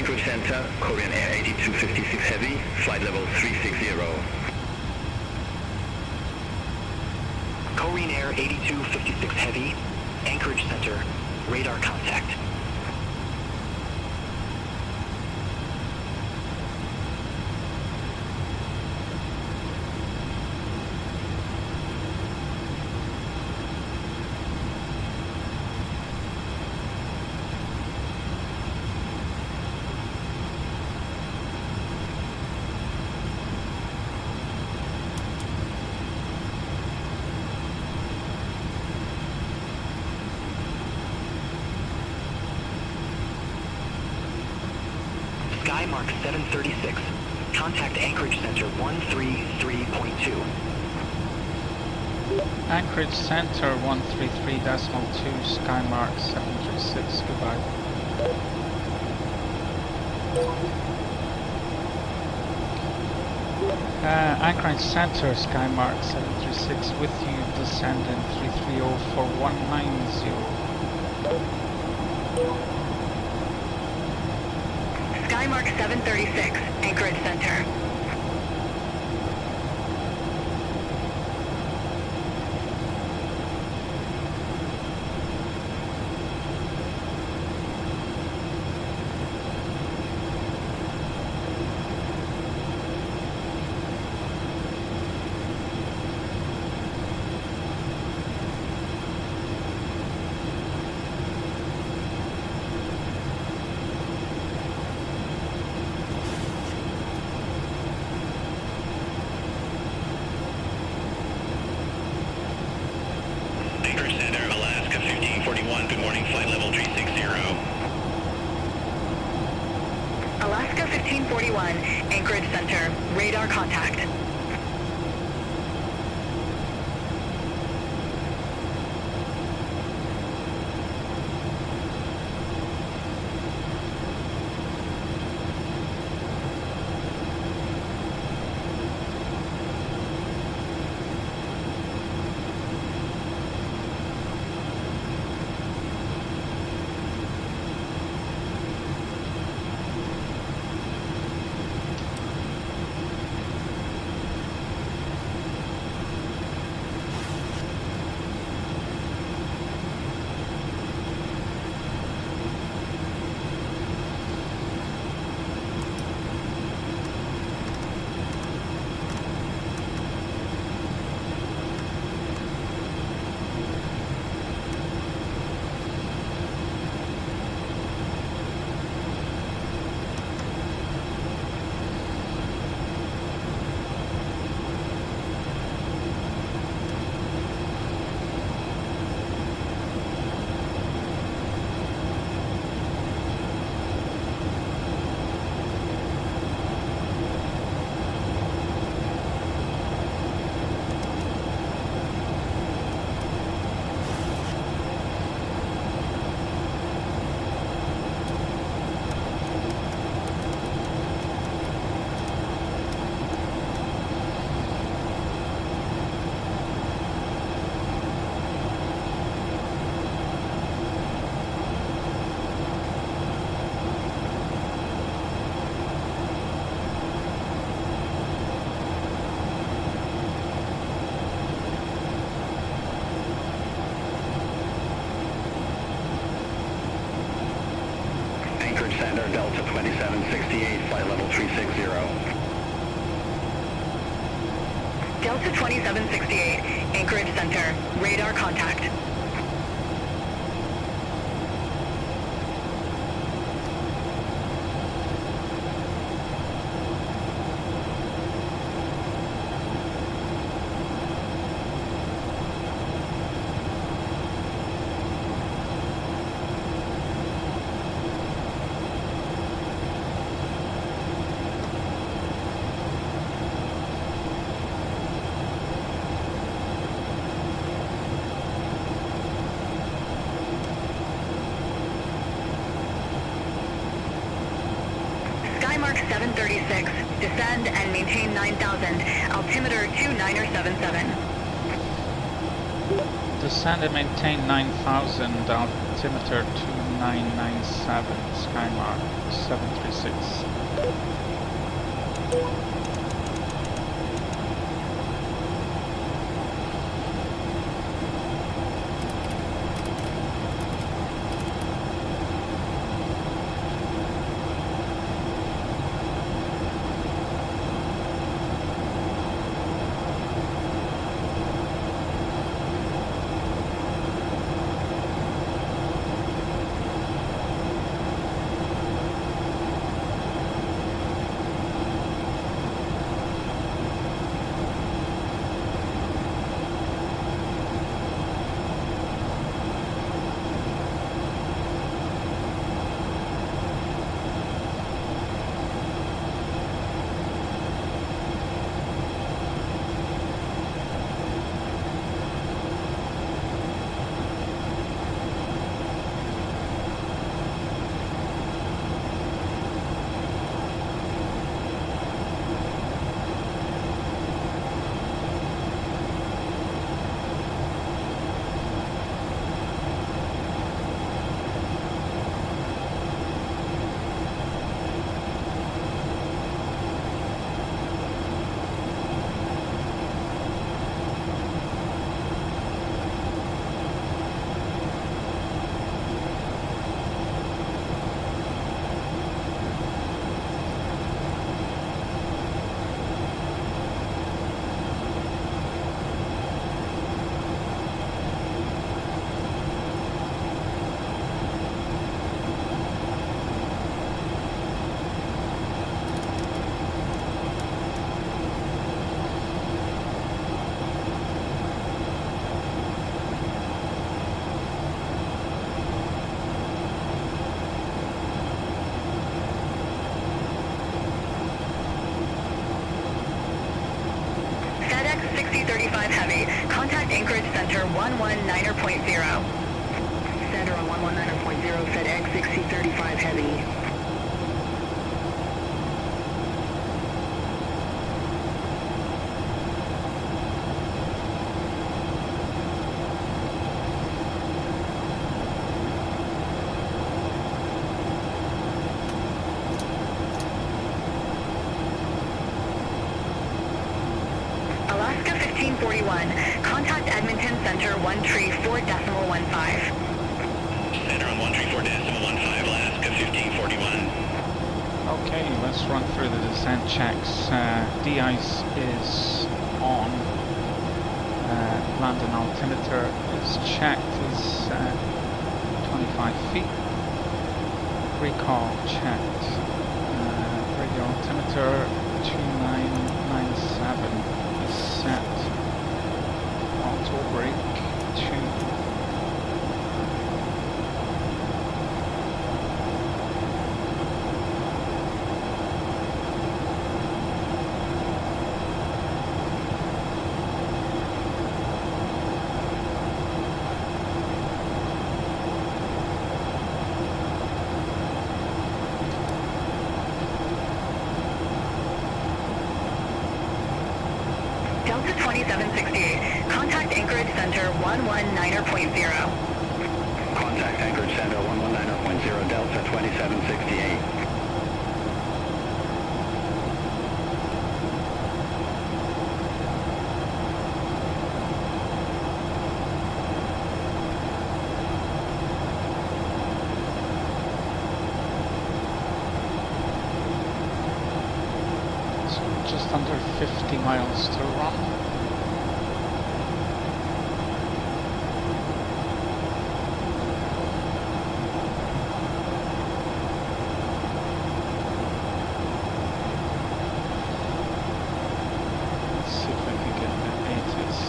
Anchorage Center, Korean Air 8256 Heavy, flight level 360. Korean Air 8256 Heavy, Anchorage Center, radar contact. Skymark 736. Contact Anchorage Center 133.2. Anchorage Center 133.2, Skymark 736, goodbye. Anchorage Center, Skymark 736, with you, descending 330 for 190. Skymark 736, Anchorage Center. Anchorage Center, Alaska 1541, good morning, flight level 360. Alaska 1541, Anchorage Center, radar contact. Anchorage Center, Delta 2768, flight level 360. Delta 2768, Anchorage Center, radar contact. Skymark 736, descend and maintain 9,000, altimeter 2977. Descend and maintain 9,000, altimeter 2977. 1997, Skymark 736. FedEx 6035 Heavy. Contact Anchorage Center 119.0. Center on 119.0, FedEx 6035 Heavy. Alaska 1541. Contact Edmonton Center 134.15. Center on 134.15, Alaska 1541. Okay, let's run through the descent checks. De-ice is on. Landing altimeter is checked, is 25 feet. Recall checked. Radio altimeter 2997 is set. Auto brake 2. Delta 2768. Contact Anchorage Center 119.0. Contact Anchorage Center 119.0, Delta 2768. So just under 50 miles to run. Let's see if I can get the 80s.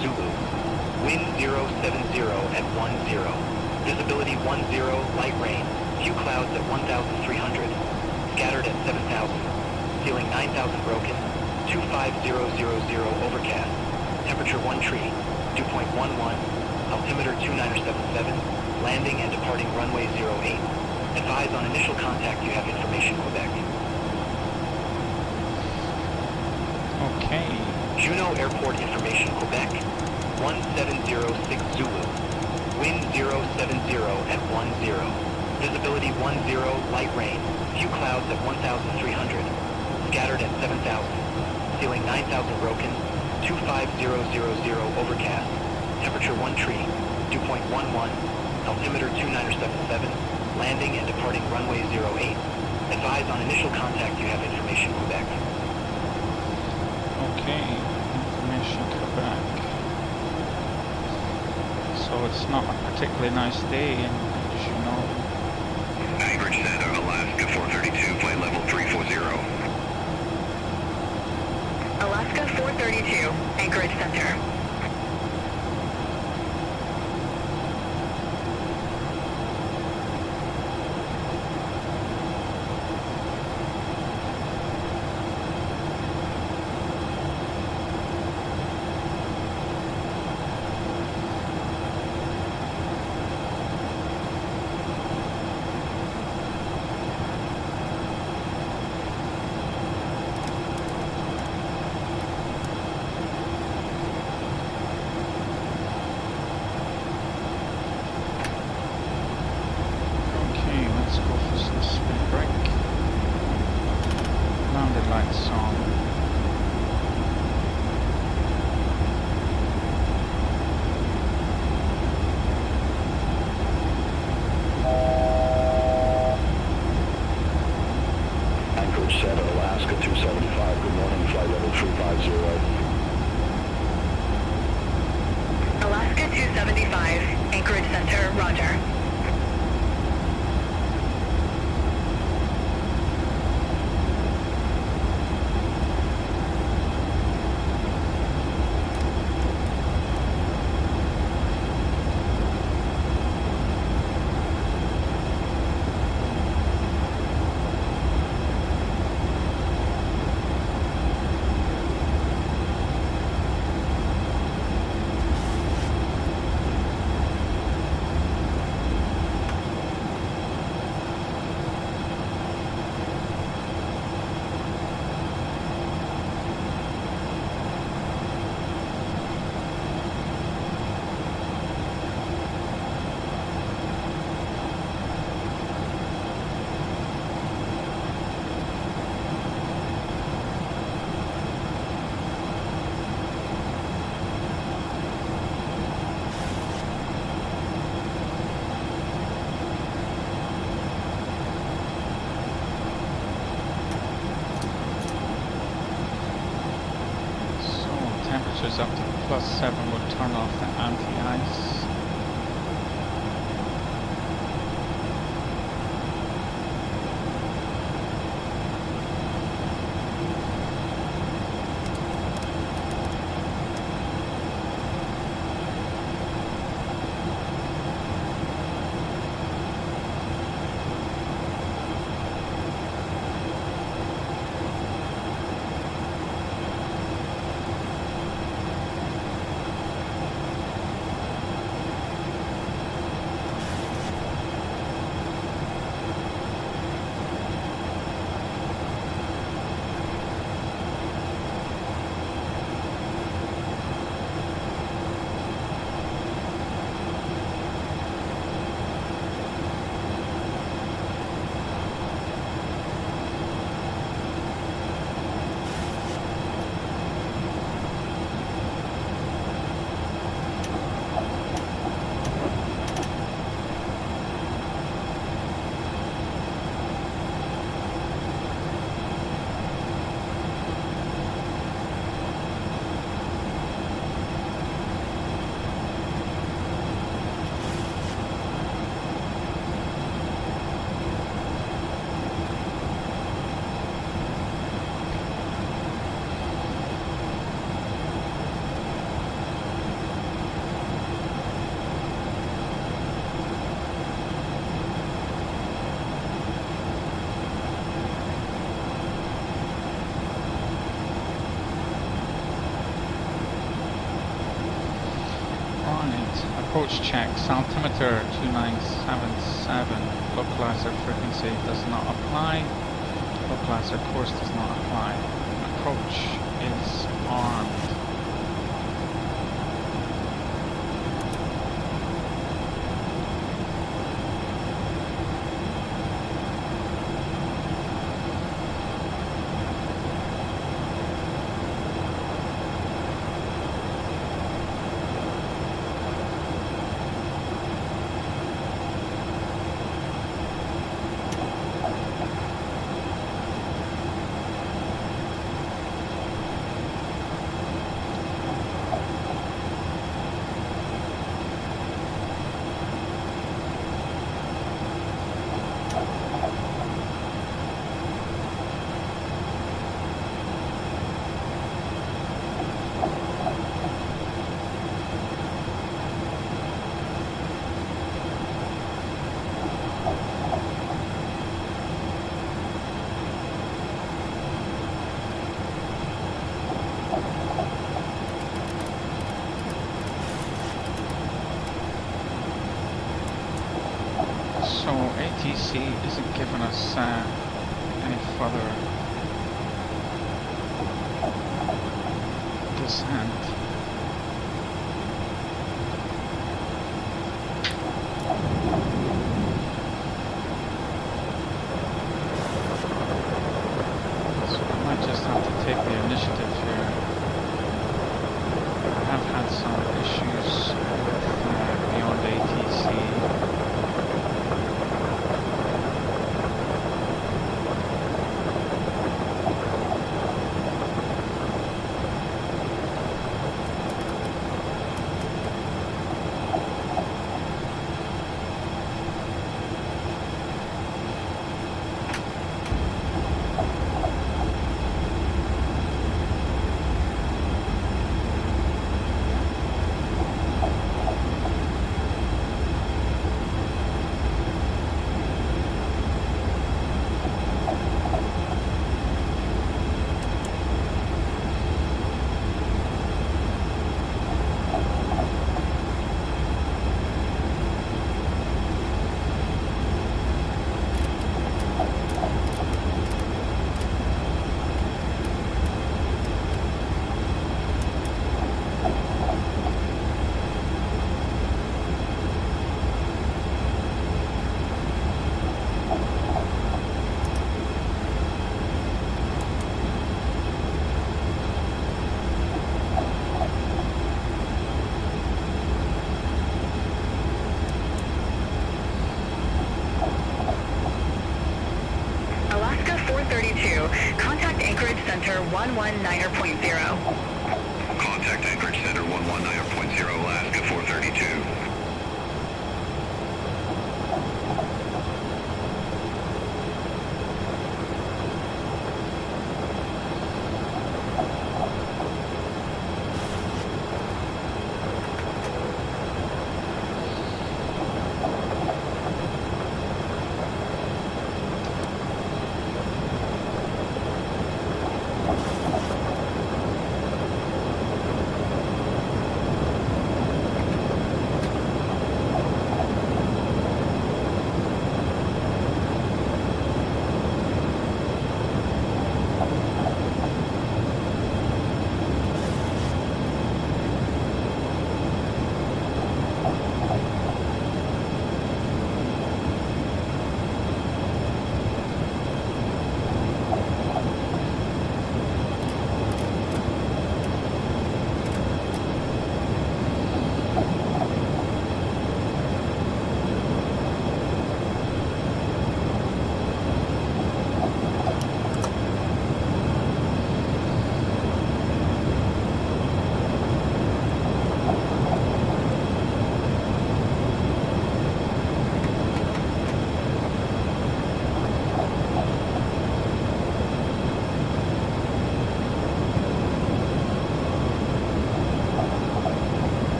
Zulu. Wind 070 at 10. Visibility 10, light rain. Few clouds at 1,300. Scattered at 7,000. Ceiling 9,000 broken. 25000 overcast. Temperature 1 tree. Dew point 11. Altimeter 2977. Landing and departing runway 08. Advise on initial contact you have information Quebec. Okay. Juneau Airport information Quebec. 1706 Zulu. Wind 070 at 10. Visibility 10, light rain. Few clouds at 1,300. Scattered at 7,000. Ceiling 9,000 broken. 25000 overcast. Temperature 1 tree. Dew point 11. Altimeter 2977. Landing and departing runway 08. Advise on initial contact you have information Quebec. Okay, information Quebec. So it's not a particularly nice day in Juneau. Anchorage Center, Alaska 432, flight level 340. Alaska 432, Anchorage Center. Okay, let's go for some spin break. Landing lights on. Anchorage Center, Alaska 275. Good morning, flight level 350. Alaska 275, Anchorage Center, roger. Temperatures up to +7 will turn off the anti-ice. Approach checks, altimeter 2977, localizer frequency does not apply, localizer course does not apply, approach is armed. So ATC isn't giving us any further descent. So I might just have to take the initiative here. I have had some issues with beyond ATC. Alaska 432, contact Anchorage Center 119.0. Contact Anchorage Center 119.0, Alaska 432.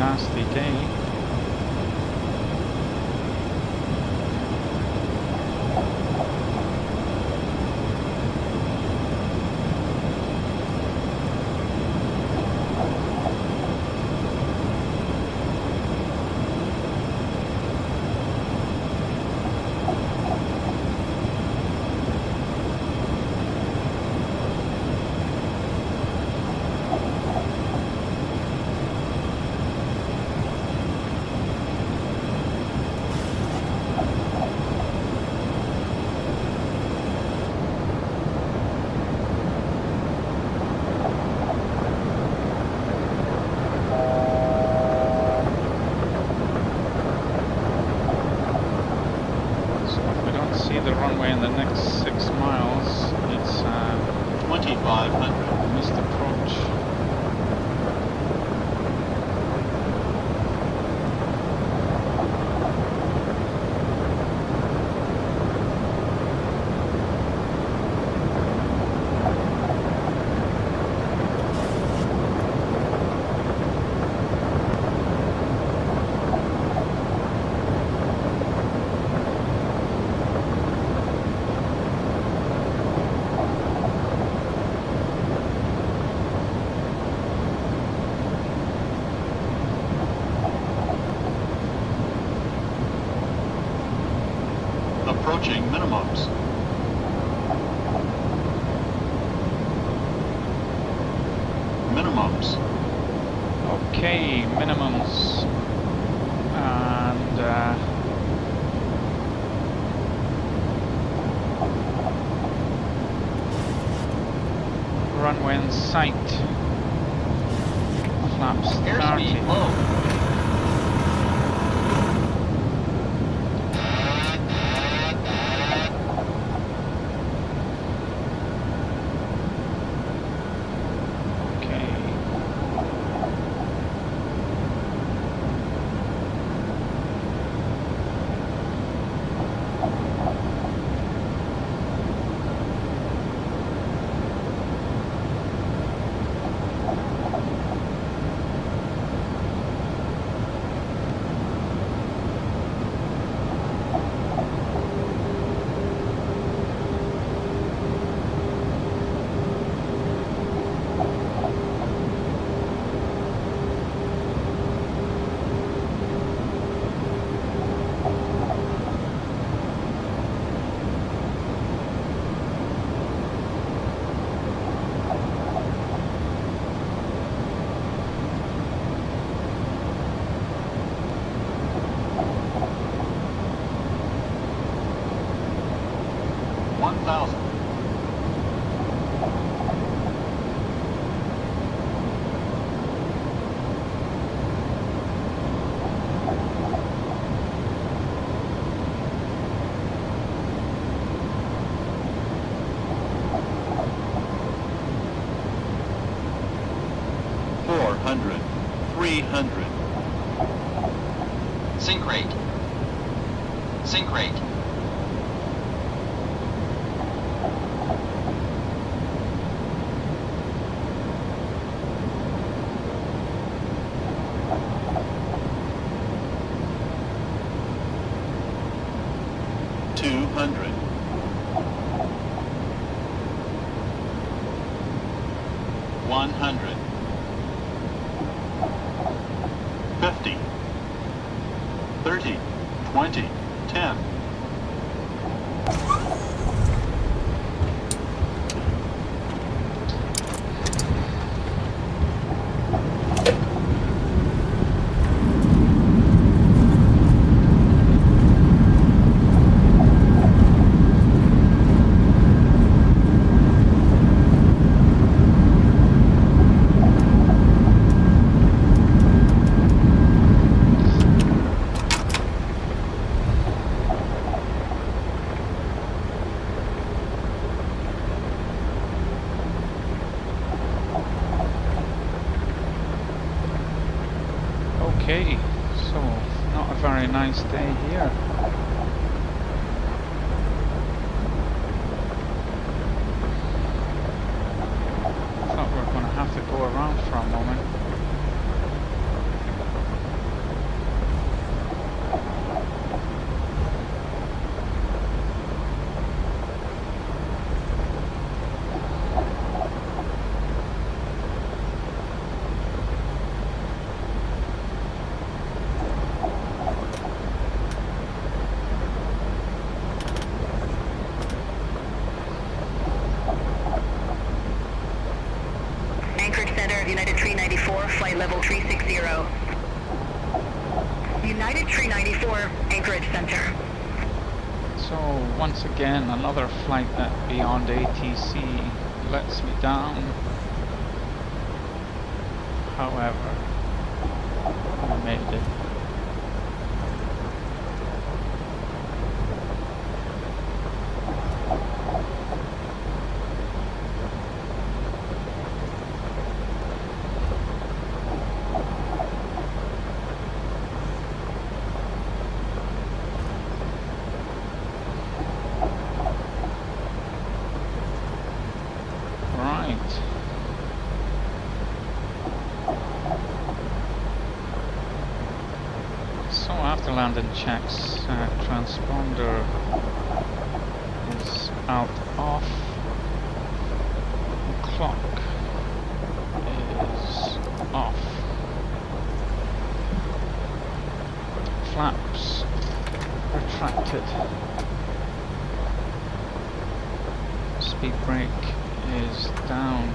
nasty day. The runway in the next 6 miles, it's 2500 missed approach. approaching minimums. Minimums. Okay, minimums. And runway in sight. Flaps 30. Airspeed low. Sink rate. Sink rate. okay, so not a very nice day here. Thought we were going to have to go around for a moment. Clears United 394, flight level 360. United 394, Anchorage Center. So once again, another flight at beyond ATC lets me down. However, I made it. Landing checks, transponder is out off, clock is off, flaps retracted, speed brake is down,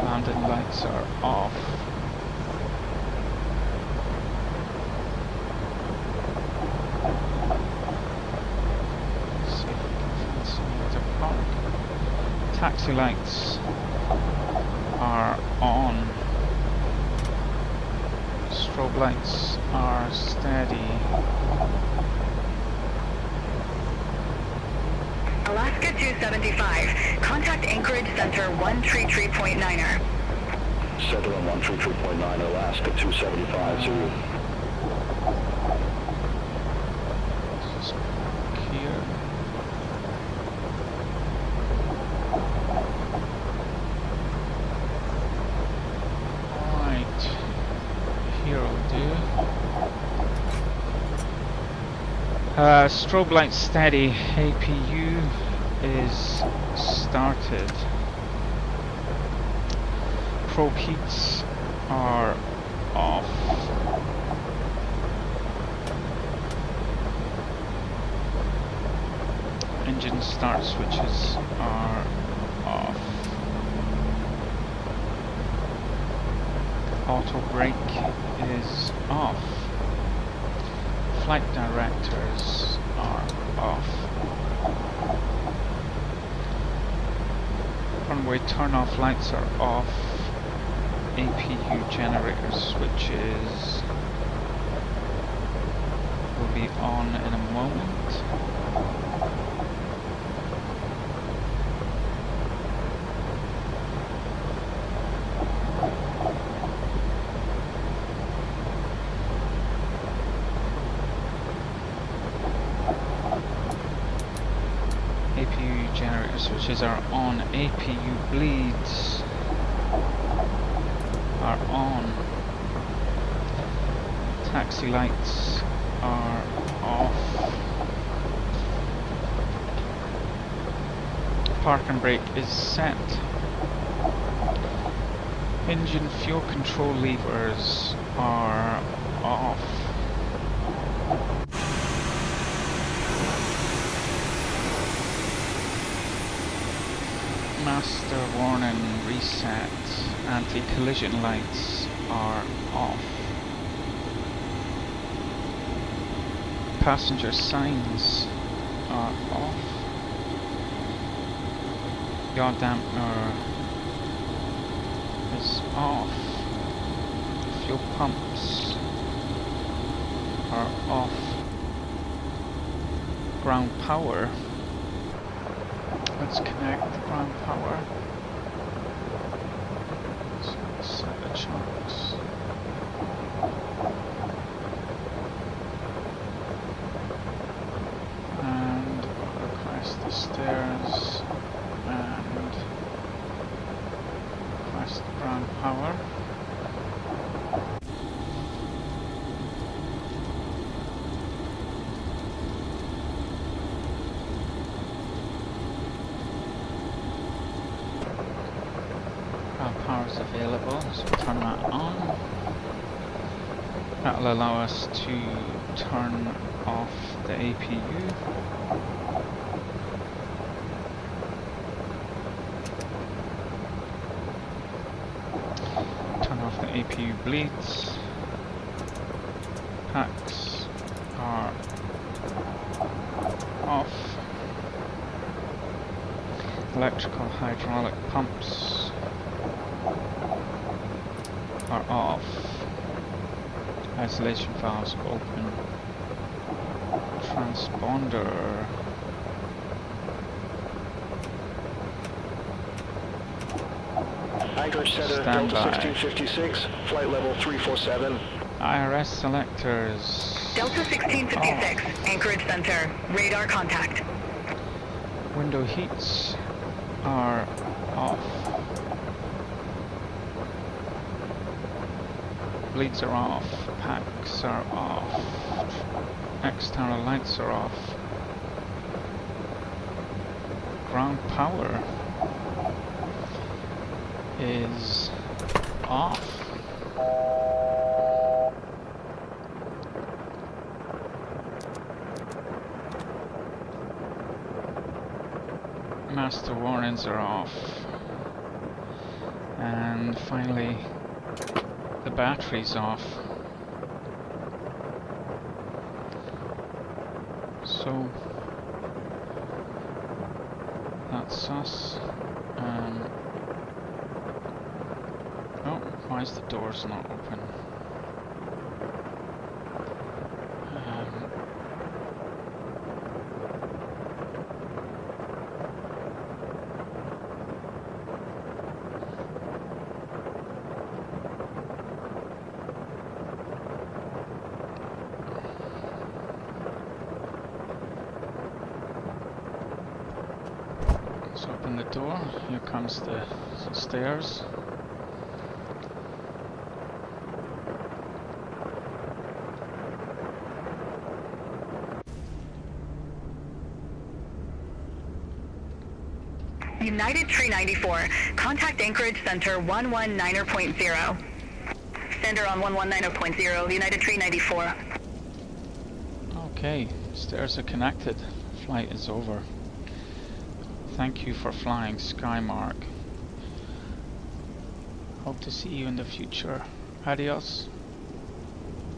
landing lights are off. Taxi lights are on. Strobe lights are steady. Alaska 275. Contact Anchorage Center 133.9er. Center on 133.9, Alaska 275, Zulu. Just here. Strobe light steady, APU is started. Probe heats are off. Engine start switches are off. Auto brake is off. Flight directors are off. Runway turn-off lights are off. APU generator switches will be on in a moment. APU generator switches are on. APU bleeds are on. Taxi lights are off. Park and brake is set. Engine fuel control levers are off. Master warning reset. Anti-collision lights are off. Passenger signs are off. Yaw dampener is off. Fuel pumps are off. Ground power. Let's connect the ground power. So let's set the chunks. And request the stairs and request the ground power. Power is available, so turn that on. That will allow us to turn off the APU. APU bleeds. Packs are off. Electrical hydraulic pumps are off. Isolation valves open. Transponder Anchorage Center, Stand Delta by. 1656, flight level 347. IRS selectors. Delta 1656, Anchorage Center, radar contact. Window heats are off. Bleeds are off. Packs are off. External lights are off. Ground power is off. Master warnings are off. And finally, the battery's off. So that's us. Oh, why is the doors not open? Let's open the door. Here comes the stairs. United Tree 94, contact Anchorage Center 119.0. Center on 119.0, United Tree 94. Okay, stairs are connected. Flight is over. Thank you for flying Skymark. Hope to see you in the future. Adios.